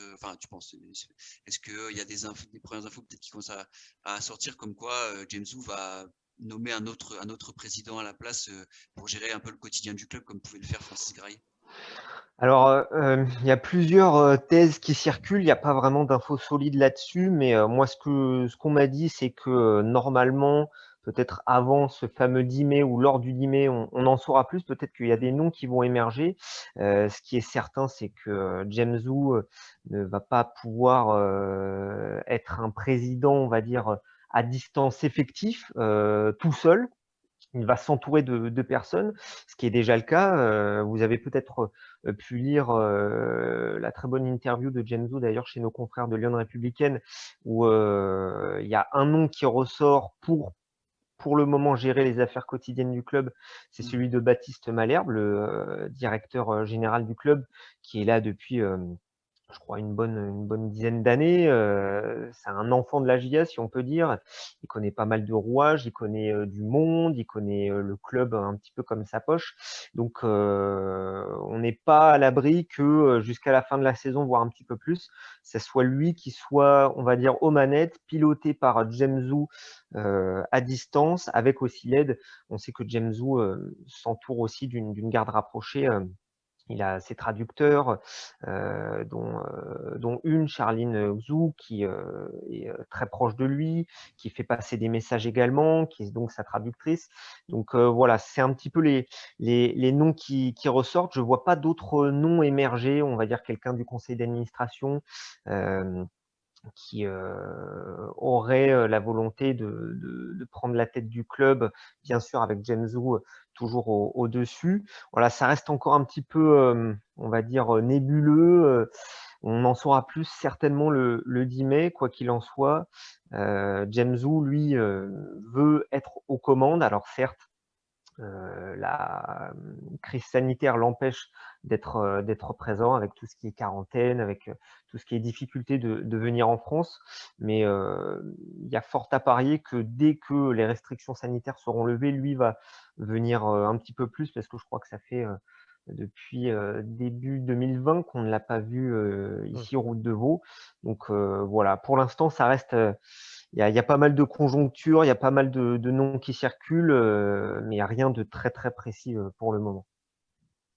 Speaker 3: est-ce qu'il y a des premières infos peut-être qui commencent à sortir, comme quoi James Wu va nommer un autre président à la place pour gérer un peu le quotidien du club, comme pouvait le faire Francis Gray?
Speaker 5: Alors, il y a plusieurs thèses qui circulent. Il n'y a pas vraiment d'infos solides là-dessus, mais moi, ce qu'on m'a dit, c'est que normalement, peut-être avant ce fameux 10 mai ou lors du 10 mai, on en saura plus. Peut-être qu'il y a des noms qui vont émerger. Ce qui est certain, c'est que James Wu ne va pas pouvoir être un président, on va dire, à distance effectif, tout seul. Il va s'entourer de personnes, ce qui est déjà le cas. Vous avez peut-être pu lire la très bonne interview de James Wu, d'ailleurs, chez nos confrères de Lyon Républicaine, où il y a un nom qui ressort pour le moment gérer les affaires quotidiennes du club. C'est celui de Baptiste Malherbe, le directeur général du club, qui est là depuis je crois, une bonne dizaine d'années. C'est un enfant de la GIA, si on peut dire. Il connaît pas mal de rouages, il connaît du monde, il connaît le club un petit peu comme sa poche. Donc, on n'est pas à l'abri que jusqu'à la fin de la saison, voire un petit peu plus, ce soit lui qui soit, on va dire, aux manettes, piloté par Jamesou à distance, avec aussi l'aide. On sait que Jamesou s'entoure aussi d'une garde rapprochée. Il a ses traducteurs, dont une, Charline Xu, qui est très proche de lui, qui fait passer des messages également, qui est donc sa traductrice. Donc voilà, c'est un petit peu les noms qui ressortent. Je ne vois pas d'autres noms émerger, on va dire quelqu'un du conseil d'administration qui aurait la volonté de prendre la tête du club, bien sûr avec Jamesou toujours au-dessus. Voilà, ça reste encore un petit peu, on va dire, nébuleux. On en saura plus certainement le 10 mai, quoi qu'il en soit. Jamesou, lui, veut être aux commandes. Alors certes, la crise sanitaire l'empêche d'être présent avec tout ce qui est quarantaine, avec tout ce qui est difficulté de venir en France. Mais il y a fort à parier que dès que les restrictions sanitaires seront levées, lui va venir un petit peu plus, parce que je crois que ça fait depuis début 2020 qu'on ne l'a pas vu ici Route de Vaud. Donc voilà, pour l'instant, ça reste... Il y a pas mal de conjonctures, il y a pas mal de noms qui circulent, mais il n'y a rien de très très précis pour le moment.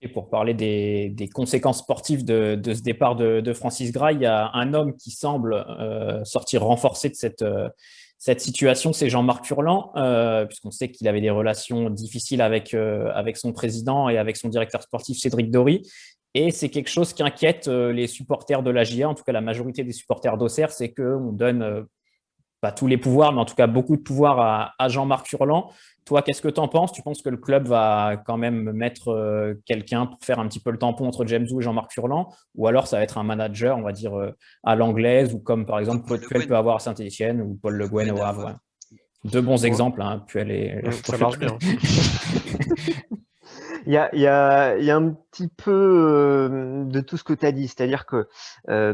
Speaker 1: Et pour parler des conséquences sportives de ce départ de Francis Gras, il y a un homme qui semble sortir renforcé de cette situation, c'est Jean-Marc Furlan, puisqu'on sait qu'il avait des relations difficiles avec son président et avec son directeur sportif Cédric Dory. Et c'est quelque chose qui inquiète les supporters de la GIA, en tout cas la majorité des supporters d'Auxerre, c'est qu'on donne pas tous les pouvoirs, mais en tout cas beaucoup de pouvoir à Jean-Marc Furlan. Toi, qu'est-ce que tu en penses? Tu penses que le club va quand même mettre quelqu'un pour faire un petit peu le tampon entre Jamesou et Jean-Marc Furlan? Ou alors ça va être un manager, on va dire, à l'anglaise, ou comme par exemple Puel peut avoir à Saint-Etienne ou Paul Le Guen au Havre. Ouais. Deux bons exemples, hein, Puel et...
Speaker 2: Ça marche bien.
Speaker 5: Il y a un petit peu de tout ce que tu as dit, c'est-à-dire que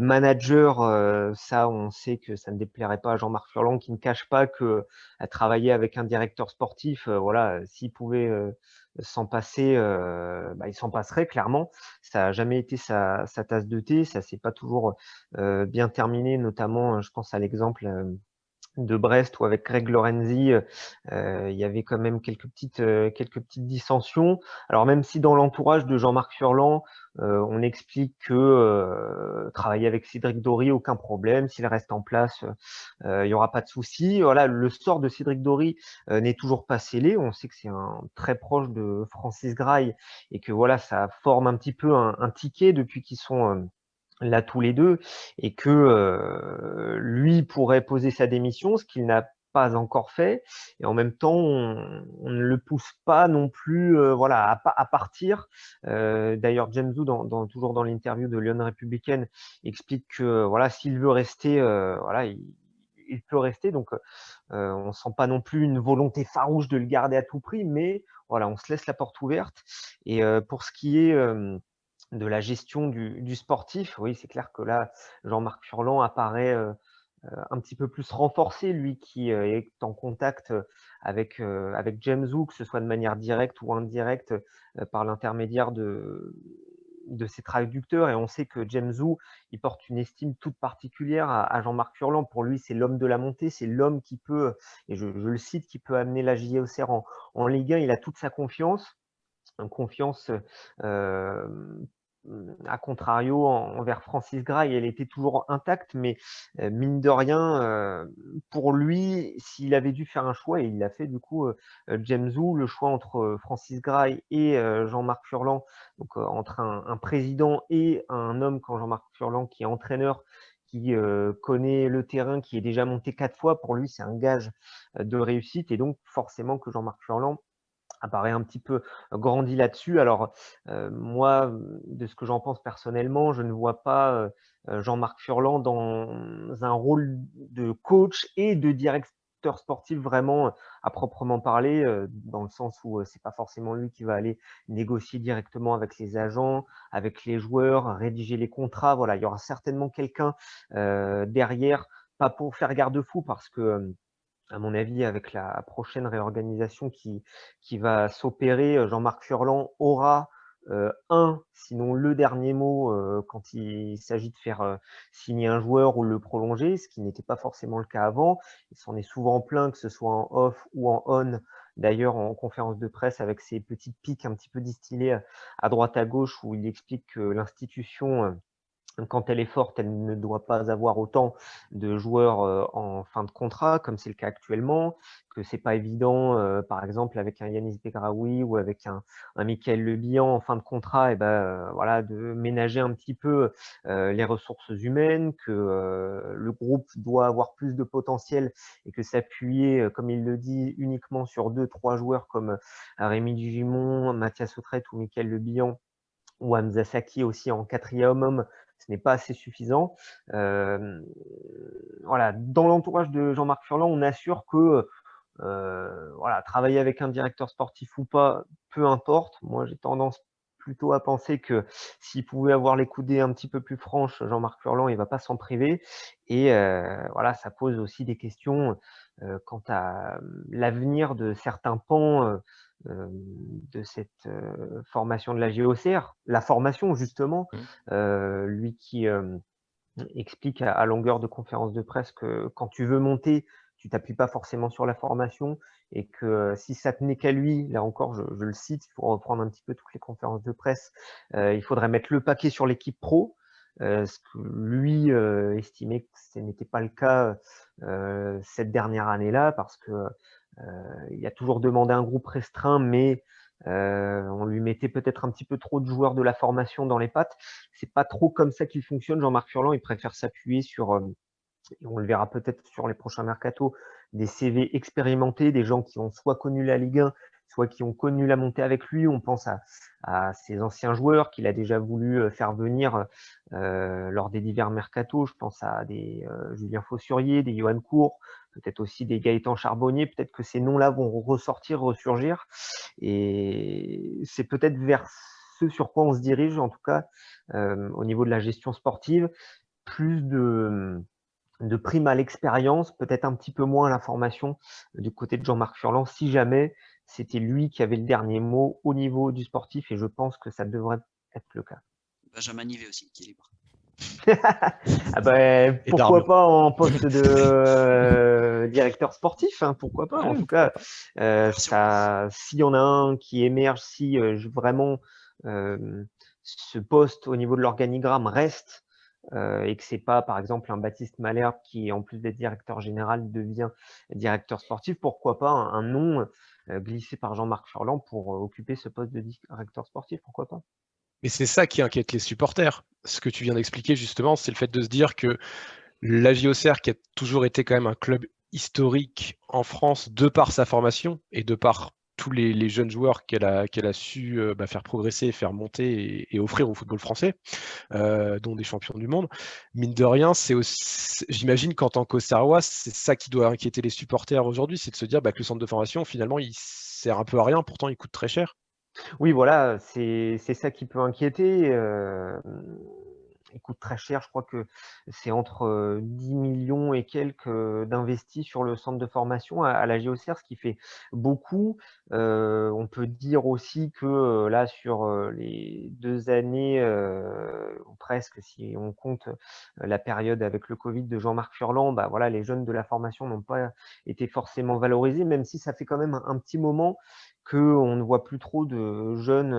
Speaker 5: manager, ça, on sait que ça ne déplairait pas à Jean-Marc Furlan, qui ne cache pas que à travailler avec un directeur sportif, voilà, s'il pouvait s'en passer, il s'en passerait clairement. Ça n'a jamais été sa tasse de thé, ça s'est pas toujours bien terminé, notamment, je pense à l'exemple de Brest, où avec Greg Lorenzi, il y avait quand même quelques petites dissensions. Alors même si dans l'entourage de Jean-Marc Furlan, on explique que travailler avec Cédric Dory, aucun problème, s'il reste en place, il n'y aura pas de souci. Voilà, le sort de Cédric Dory n'est toujours pas scellé. On sait que c'est un très proche de Francis Grail et que voilà, ça forme un petit peu un ticket depuis qu'ils sont là tous les deux, et que lui pourrait poser sa démission, ce qu'il n'a pas encore fait, et en même temps on ne le pousse pas non plus voilà, à partir. D'ailleurs Jamesou, toujours dans l'interview de Lyon Républicaine, explique que voilà, s'il veut rester, voilà, il peut rester, donc on sent pas non plus une volonté farouche de le garder à tout prix, mais voilà, on se laisse la porte ouverte. Et pour ce qui est de la gestion du sportif, oui, c'est clair que là, Jean-Marc Furlan apparaît un petit peu plus renforcé, lui qui est en contact avec Jamesou, que ce soit de manière directe ou indirecte par l'intermédiaire de ses traducteurs. Et on sait que Jamesou, il porte une estime toute particulière à Jean-Marc Furlan. Pour lui, c'est l'homme de la montée, c'est l'homme qui peut, et je le cite, qui peut amener la GIA Auxerre en Ligue 1. Il a toute sa confiance. Une confiance à contrario envers Francis Grail, elle était toujours intacte, mais mine de rien, pour lui, s'il avait dû faire un choix, et il l'a fait du coup, Jamesou, le choix entre Francis Grail et Jean-Marc Furlan, donc entre un président et un homme comme Jean-Marc Furlan qui est entraîneur, qui connaît le terrain, qui est déjà monté 4 fois, pour lui c'est un gage de réussite, et donc forcément que Jean-Marc Furlan apparaît un petit peu grandi là-dessus. Alors, moi, de ce que j'en pense personnellement, je ne vois pas Jean-Marc Furlan dans un rôle de coach et de directeur sportif vraiment à proprement parler, dans le sens où c'est pas forcément lui qui va aller négocier directement avec les agents, avec les joueurs, rédiger les contrats. Voilà, il y aura certainement quelqu'un derrière, pas pour faire garde-fou parce que à mon avis, avec la prochaine réorganisation qui va s'opérer, Jean-Marc Furlan aura sinon le dernier mot quand il s'agit de faire signer un joueur ou le prolonger, ce qui n'était pas forcément le cas avant. Il s'en est souvent plaint, que ce soit en off ou en on, d'ailleurs en conférence de presse avec ses petites piques un petit peu distillées à droite à gauche, où il explique que l'institution quand elle est forte, elle ne doit pas avoir autant de joueurs en fin de contrat, comme c'est le cas actuellement, que c'est pas évident, par exemple, avec un Yanis Begraoui ou avec un Michael Le Bihan en fin de contrat, et voilà, de ménager un petit peu les ressources humaines, que le groupe doit avoir plus de potentiel et que s'appuyer, comme il le dit, uniquement sur 2-3 joueurs comme Rémi Dugimon, Mathias Autrette ou Michael Le Bihan, ou Hamza Saki aussi en 4e homme, ce n'est pas assez suffisant. Voilà, dans l'entourage de Jean-Marc Furlan, on assure que voilà, travailler avec un directeur sportif ou pas, peu importe. Moi, j'ai tendance plutôt à penser que s'il pouvait avoir les coudées un petit peu plus franches, Jean-Marc Furlan, il ne va pas s'en priver. Et voilà, ça pose aussi des questions quant à l'avenir de certains pans de cette formation de la JOCR. La formation, justement, lui qui explique à longueur de conférence de presse que quand tu veux monter, tu t'appuies pas forcément sur la formation et que si ça tenait qu'à lui, là encore, je le cite, il faut reprendre un petit peu toutes les conférences de presse, il faudrait mettre le paquet sur l'équipe pro, ce que lui estimait que ce n'était pas le cas cette dernière année-là, parce que il a toujours demandé un groupe restreint, mais on lui mettait peut-être un petit peu trop de joueurs de la formation dans les pattes. C'est pas trop comme ça qu'il fonctionne. Jean-Marc Furlan, il préfère s'appuyer sur, et on le verra peut-être sur les prochains mercatos, des CV expérimentés, des gens qui ont soit connu la Ligue 1, soit qui ont connu la montée avec lui. On pense à ses anciens joueurs qu'il a déjà voulu faire venir lors des divers mercatos. Je pense à des Julien Faussurier, des Johan Cour, peut-être aussi des Gaëtan Charbonnier. Peut-être que ces noms-là vont ressurgir. Et c'est peut-être vers ce sur quoi on se dirige, en tout cas, au niveau de la gestion sportive, plus de prime à l'expérience, peut-être un petit peu moins à la formation du côté de Jean-Marc Furlan, si jamais c'était lui qui avait le dernier mot au niveau du sportif, et je pense que ça devrait être le cas.
Speaker 3: Benjamin Nivet aussi, qui est libre.
Speaker 5: Pourquoi pas en poste de directeur sportif, hein, pourquoi pas. En tout cas, s'il y en a un qui émerge, si vraiment ce poste au niveau de l'organigramme reste, et que c'est pas, par exemple, un Baptiste Malherbe qui, en plus d'être directeur général, devient directeur sportif, pourquoi pas un nom glissé par Jean-Marc Furlan pour occuper ce poste de directeur sportif, pourquoi pas.
Speaker 2: Mais c'est ça qui inquiète les supporters. Ce que tu viens d'expliquer, justement, c'est le fait de se dire que la JOCR, qui a toujours été quand même un club historique en France, de par sa formation et de par tous les jeunes joueurs qu'elle a su faire progresser, faire monter et offrir au football français, dont des champions du monde. Mine de rien, j'imagine qu'en tant qu'Auxerrois, c'est ça qui doit inquiéter les supporters aujourd'hui, c'est de se dire que le centre de formation, finalement, il sert un peu à rien, pourtant il coûte très cher.
Speaker 5: Oui, voilà, c'est ça qui peut inquiéter. Il coûte très cher, je crois que c'est entre 10 millions et quelques d'investis sur le centre de formation à la JOCR, ce qui fait beaucoup. On peut dire aussi que là, sur les 2 années, ou presque, si on compte la période avec le Covid de Jean-Marc Furlan, voilà, les jeunes de la formation n'ont pas été forcément valorisés, même si ça fait quand même un petit moment qu'on ne voit plus trop de jeunes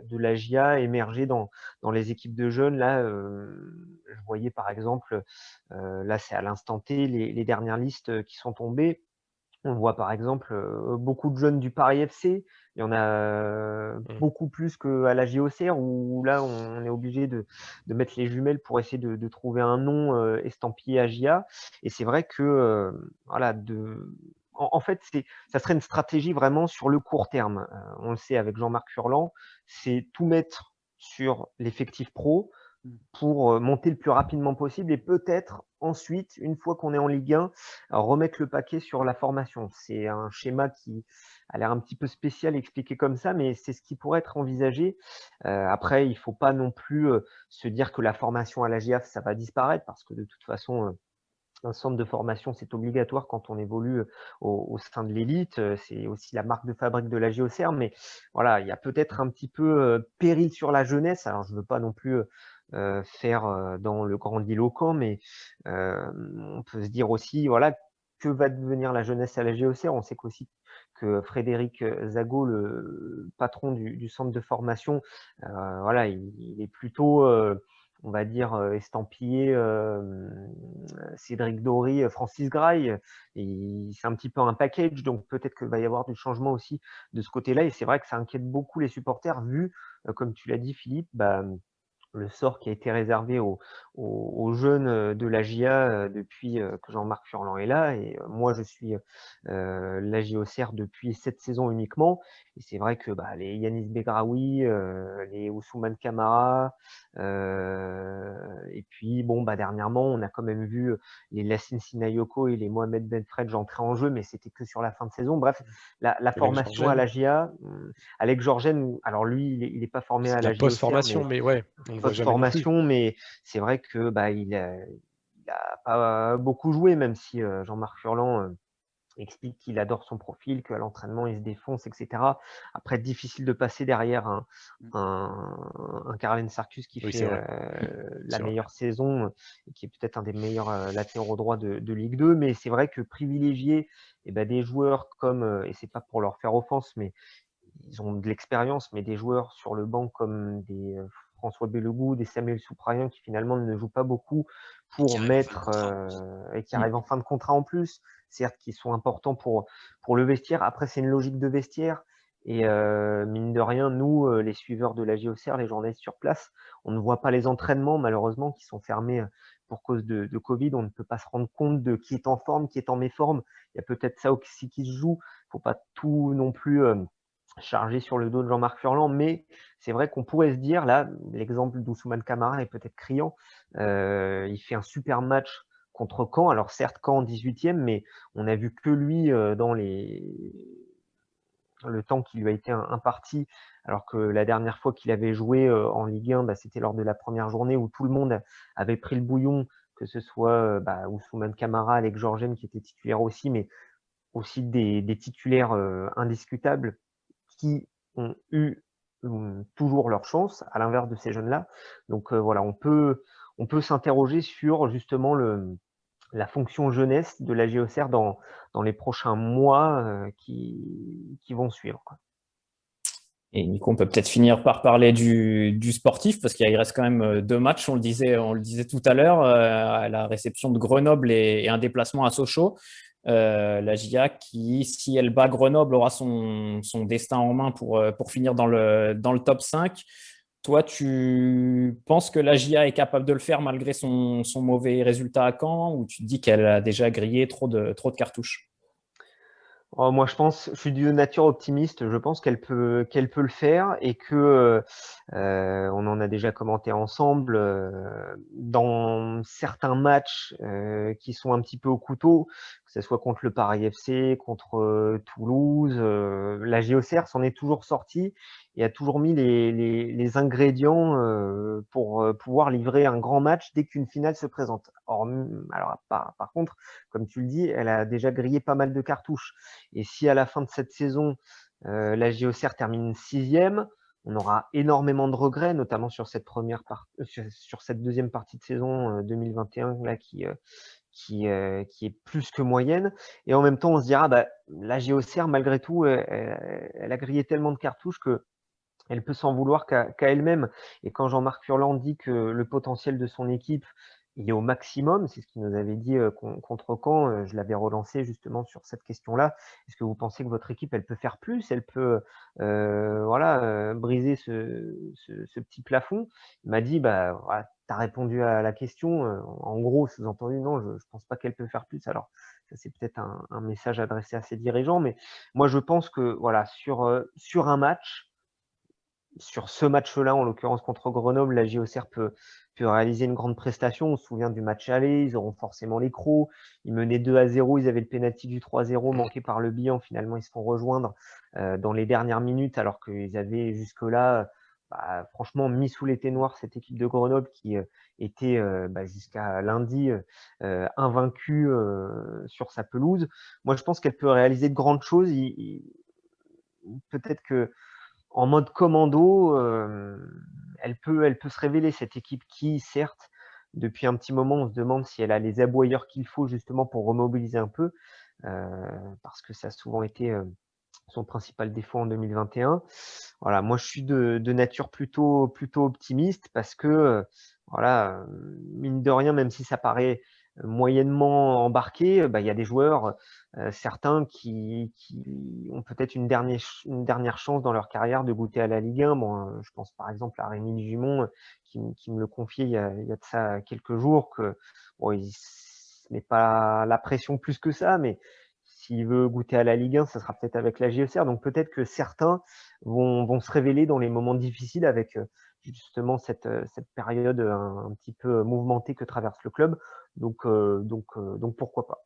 Speaker 5: de la JA émerger dans les équipes de jeunes. Là, je voyais par exemple, là c'est à l'instant T, les dernières listes qui sont tombées. On voit par exemple beaucoup de jeunes du Paris FC. Il y en a beaucoup plus qu'à la JOCR, où là on est obligé de mettre les jumelles pour essayer de trouver un nom estampillé AJA. Et c'est vrai que voilà, en fait, ça serait une stratégie vraiment sur le court terme. On le sait avec Jean-Marc Furlan, c'est tout mettre sur l'effectif pro, pour monter le plus rapidement possible et peut-être ensuite, une fois qu'on est en Ligue 1, remettre le paquet sur la formation. C'est un schéma qui a l'air un petit peu spécial expliqué comme ça, mais c'est ce qui pourrait être envisagé. Après, il ne faut pas non plus se dire que la formation à la GIAF, ça va disparaître parce que de toute façon, un centre de formation, c'est obligatoire quand on évolue au sein de l'élite. C'est aussi la marque de fabrique de la JOCR, mais voilà, il y a peut-être un petit peu péril sur la jeunesse. Alors, je ne veux pas non plus faire dans le grandiloquent, mais on peut se dire aussi, voilà, que va devenir la jeunesse à la JOCR? On sait qu'aussi que Frédéric Zago, le patron du centre de formation, voilà, il est plutôt on va dire, estampillé Cédric Dory, Francis Grail. C'est un petit peu un package, donc peut-être qu'il va y avoir du changement aussi de ce côté-là. Et c'est vrai que ça inquiète beaucoup les supporters, vu, comme tu l'as dit, Philippe, le sort qui a été réservé aux jeunes de la GIA depuis que Jean-Marc Furlan est là. Et moi, je suis la JOCR depuis cette saison uniquement. Et c'est vrai que les Yanis Begraoui, les Ousmane Camara, et puis dernièrement, on a quand même vu les Lassine Sinayoko et les Mohamed Benfredj entrer en jeu, mais c'était que sur la fin de saison. Bref, la formation à la GIA, Alex Georgen, alors lui, il n'est pas formé à la JOCR.
Speaker 2: Post-formation, mais ouais, on le voit jamais non plus.
Speaker 5: Mais c'est vrai que il a pas beaucoup joué, même si Jean-Marc Furlan explique qu'il adore son profil, qu'à l'entraînement il se défonce, etc. Après, difficile de passer derrière un Caroline Sarcus qui fait la meilleure saison et qui est peut-être un des meilleurs latéraux droits de Ligue 2. Mais c'est vrai que privilégier des joueurs comme, et c'est pas pour leur faire offense, mais ils ont de l'expérience, mais des joueurs sur le banc comme des François Bellegout, des Samuel Souprayen qui finalement ne jouent pas beaucoup pour mettre et qui arrivent en fin de contrat en plus, certes qui sont importants pour le vestiaire. Après, c'est une logique de vestiaire et mine de rien, nous, les suiveurs de la JOCR, les journalistes sur place, on ne voit pas les entraînements malheureusement qui sont fermés pour cause de Covid. On ne peut pas se rendre compte de qui est en forme, qui est en méforme. Il y a peut-être ça aussi qui se joue. Il ne faut pas tout non plus chargé sur le dos de Jean-Marc Furlan, mais c'est vrai qu'on pourrait se dire, là, l'exemple d'Ousmane Camara est peut-être criant. Il fait un super match contre Caen, alors certes Caen en 18e, mais on a vu que lui dans le temps qui lui a été imparti, alors que la dernière fois qu'il avait joué en Ligue 1, c'était lors de la première journée où tout le monde avait pris le bouillon, que ce soit Ousmane Camara, Alex Georgen qui était titulaire aussi, mais aussi des titulaires indiscutables qui ont eu toujours leur chance, à l'inverse de ces jeunes-là. Donc voilà, on peut s'interroger sur justement la fonction jeunesse de la JOCR dans les prochains mois qui vont suivre, quoi.
Speaker 1: Et Nico, on peut peut-être finir par parler du sportif, parce qu'il reste quand même 2 matchs, on le disait tout à l'heure, la réception de Grenoble et un déplacement à Sochaux. La GIA qui, si elle bat Grenoble, aura son destin en main pour finir dans le top 5. Toi, tu penses que la GIA est capable de le faire malgré son mauvais résultat à Caen, ou tu te dis qu'elle a déjà grillé trop de cartouches?
Speaker 5: Moi, je suis de nature optimiste. Je pense qu'elle peut le faire et que on en a déjà commenté ensemble dans certains matchs qui sont un petit peu au couteau, que ce soit contre le Paris FC, contre Toulouse. La JOCR s'en est toujours sortie et a toujours mis les ingrédients pour pouvoir livrer un grand match dès qu'une finale se présente. Alors, par contre, comme tu le dis, elle a déjà grillé pas mal de cartouches. Et si à la fin de cette saison, la JOCR termine 6e, on aura énormément de regrets, notamment sur cette deuxième partie de saison 2021 là, qui est plus que moyenne. Et en même temps, on se dira, la JOCR, malgré tout, elle a grillé tellement de cartouches qu'elle peut s'en vouloir qu'à elle-même. Et quand Jean-Marc Furlan dit que le potentiel de son équipe, il est au maximum, c'est ce qu'il nous avait dit contre Caen, je l'avais relancé justement sur cette question-là. Est-ce que vous pensez que votre équipe, elle peut faire plus? Elle peut briser ce petit plafond? Il m'a dit, voilà, tu as répondu à la question. En gros, sous-entendu, non, je ne pense pas qu'elle peut faire plus. Alors, ça, c'est peut-être un message adressé à ses dirigeants, mais moi, je pense que voilà, sur un match, sur ce match-là, en l'occurrence contre Grenoble, la JOCR peut réaliser une grande prestation. On se souvient du match aller, ils auront forcément les crocs. Ils menaient 2-0, ils avaient le pénalty du 3-0 manqué par le Bihan. Finalement, ils se font rejoindre dans les dernières minutes, alors qu'ils avaient jusque-là, franchement, mis sous les noir cette équipe de Grenoble qui était jusqu'à lundi invaincue sur sa pelouse. Moi, je pense qu'elle peut réaliser de grandes choses. Peut-être que en mode commando, elle peut se révéler, cette équipe qui, certes, depuis un petit moment, on se demande si elle a les aboyeurs qu'il faut justement pour remobiliser un peu, parce que ça a souvent été son principal défaut en 2021. Voilà, moi je suis de nature plutôt optimiste parce que voilà, mine de rien, même si ça paraît moyennement embarqué, il y a des joueurs, certains qui ont peut-être une dernière chance dans leur carrière de goûter à la Ligue 1. Bon, je pense par exemple à Rémi Gimon qui me le confiait il y a de ça quelques jours que bon, il ne met pas la pression plus que ça, mais s'il veut goûter à la Ligue 1, ça sera peut-être avec la JOCR. Donc peut-être que certains vont se révéler dans les moments difficiles avec justement cette période un petit peu mouvementée que traverse le club. Donc pourquoi pas.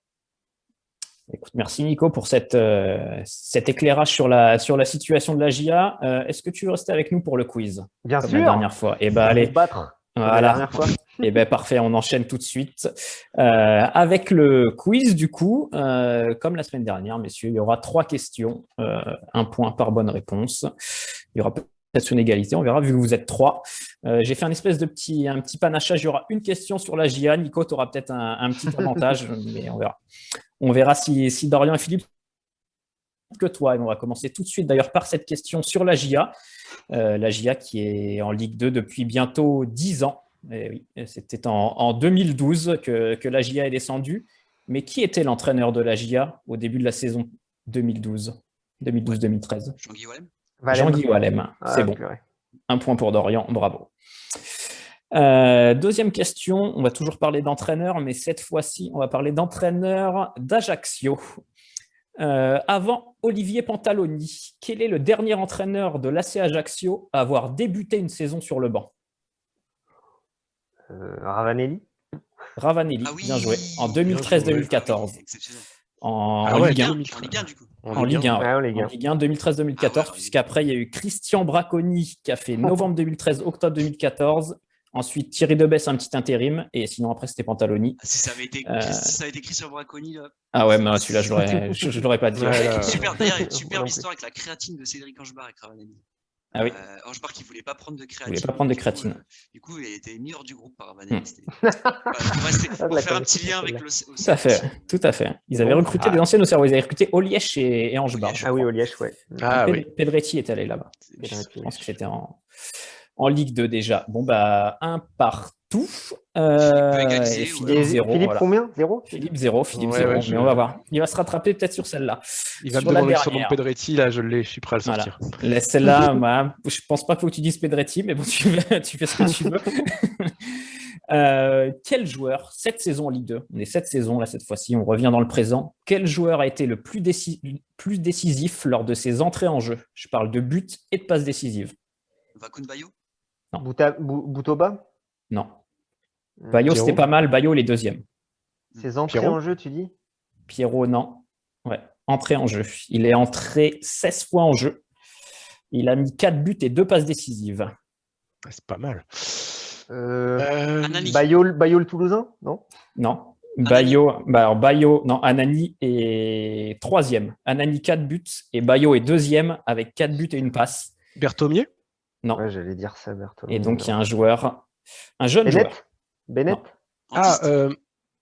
Speaker 1: Écoute, merci Nico pour cet éclairage sur la situation de la JA. Est-ce que tu veux rester avec nous pour le quiz?
Speaker 5: Bien
Speaker 1: comme
Speaker 5: sûr.
Speaker 1: la dernière fois. Et allez.
Speaker 5: Battre.
Speaker 1: Voilà.
Speaker 5: La dernière fois.
Speaker 1: Et parfait, on enchaîne tout de suite avec le quiz du coup. Comme la semaine dernière, messieurs, il y aura 3 questions, 1 point par bonne réponse. Il y aura peut-être une égalité, on verra vu que vous êtes 3. J'ai fait un espèce de petit panachage. Il y aura une question sur la JA. Nico, tu auras peut-être un petit avantage, mais on verra. On verra si Dorian et Philippe que toi. Et on va commencer tout de suite d'ailleurs par cette question sur la JA. La JA qui est en Ligue 2 depuis bientôt 10 ans. Et oui, c'était en 2012 que la JA est descendue. Mais qui était l'entraîneur de la JA au début de la saison 2012-2013
Speaker 3: Jean-Guy Wallem.
Speaker 1: Jean-Guy Wallem, c'est bon.
Speaker 5: Purée.
Speaker 1: 1 point pour Dorian, bravo. Deuxième question, on va toujours parler d'entraîneur, mais cette fois-ci, on va parler d'entraîneur d'Ajaccio. Avant Olivier Pantaloni, quel est le dernier entraîneur de l'AC Ajaccio à avoir débuté une saison sur le banc?
Speaker 5: Ravanelli.
Speaker 1: Ravanelli, bien joué, en 2013-2014. En Ligue 1. Du coup. En Ligue 1, Ligue 1 2013-2014, puisqu'après, il y a eu Christian Braconi qui a fait novembre 2013, octobre 2014. Ensuite, Thierry Debesse, un petit intérim. Et sinon, après, c'était Pantaloni.
Speaker 3: Si ça avait été Christian Braconi, là.
Speaker 1: Ah ouais, mais celui-là, je l'aurais pas dit.
Speaker 3: D'ailleurs, une superbe histoire avec la créatine de Cédric Angebar avec Ravanelli.
Speaker 1: Ah oui.
Speaker 3: Angebar qui ne voulait pas prendre de créatine.
Speaker 1: Il voulait pas prendre de créatine.
Speaker 3: Du coup, il était mis hors du groupe par Ravanelli. Pour faire un petit lien avec le.
Speaker 1: Tout à fait. Ils avaient recruté des anciens au cerveau. Ils avaient recruté Olièche et Angebar.
Speaker 5: Ah oui, Olièche, ouais.
Speaker 1: Pedretti est allé là-bas. Je pense que c'était en Ligue 2 déjà. Bon, 1 partout. Philippe 0.
Speaker 5: Philippe combien? 0
Speaker 1: Philippe 0. Mais on va voir. Il va se rattraper peut-être sur celle-là.
Speaker 2: Il va me demander son nom de Pedretti. Là, je suis prêt à le sortir.
Speaker 1: Voilà. Celle-là, je pense pas qu'il faut que tu dises Pedretti, mais bon, tu fais ce que tu veux. Quel joueur, cette saison en Ligue 2, on est cette saison là cette fois-ci, on revient dans le présent, quel joueur a été le plus décisif lors de ses entrées en jeu? Je parle de buts et de passes décisives.
Speaker 3: Vakun Bayo?
Speaker 1: Non.
Speaker 5: Boutoba?
Speaker 1: Non. Bayo, c'était pas mal. Bayo, les deuxièmes.
Speaker 5: Ses entrées en jeu, tu dis?
Speaker 1: Pierrot, non. Ouais, entrée en jeu. Il est entré 16 fois en jeu. Il a mis 4 buts et 2 passes décisives.
Speaker 2: C'est pas mal.
Speaker 5: Bayo le Toulousain?
Speaker 1: Non. Bayo, non, Anani est 3e. Anani 4 buts et Bayo est 2e avec 4 buts et 1 passe.
Speaker 2: Berthomier?
Speaker 1: Non.
Speaker 5: Ouais, j'allais dire ça, Berthomier.
Speaker 1: Et donc, il y a un joueur, un jeune joueur.
Speaker 5: Bennett?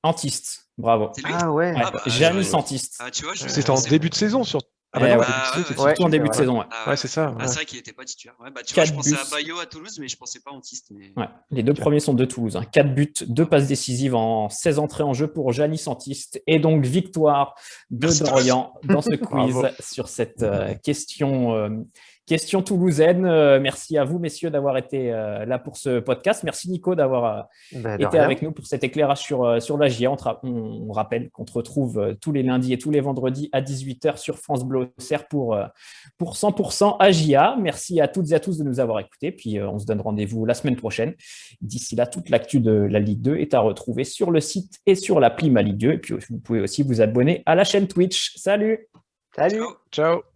Speaker 1: Antiste, bravo.
Speaker 5: Ah ouais.
Speaker 1: Giannis Antiste.
Speaker 3: Tu vois,
Speaker 2: c'était en début de saison sur.
Speaker 1: Surtout en début de saison.
Speaker 2: Ouais, c'est ça.
Speaker 3: C'est vrai qu'il n'était pas titulaire. Tu vois, je pensais à Bayo à Toulouse, mais je ne pensais pas à Antiste.
Speaker 1: Ouais. Les 2 premiers sont de Toulouse. 4 buts, 2 passes décisives en 16 entrées en jeu pour Giannis Antiste. Et donc, victoire de Dorian dans ce quiz sur cette question Question toulousaine. Merci à vous, messieurs, d'avoir été là pour ce podcast. Merci, Nico, d'avoir été avec nous pour cet éclairage sur la GIA. On rappelle qu'on te retrouve tous les lundis et tous les vendredis à 18h sur France Bleu Auxerre pour 100% AGIA. Merci à toutes et à tous de nous avoir écoutés. Puis, on se donne rendez-vous la semaine prochaine. D'ici là, toute l'actu de la Ligue 2 est à retrouver sur le site et sur l'appli Ma Ligue 2. Et puis, vous pouvez aussi vous abonner à la chaîne Twitch. Salut!
Speaker 5: Salut!
Speaker 2: Ciao!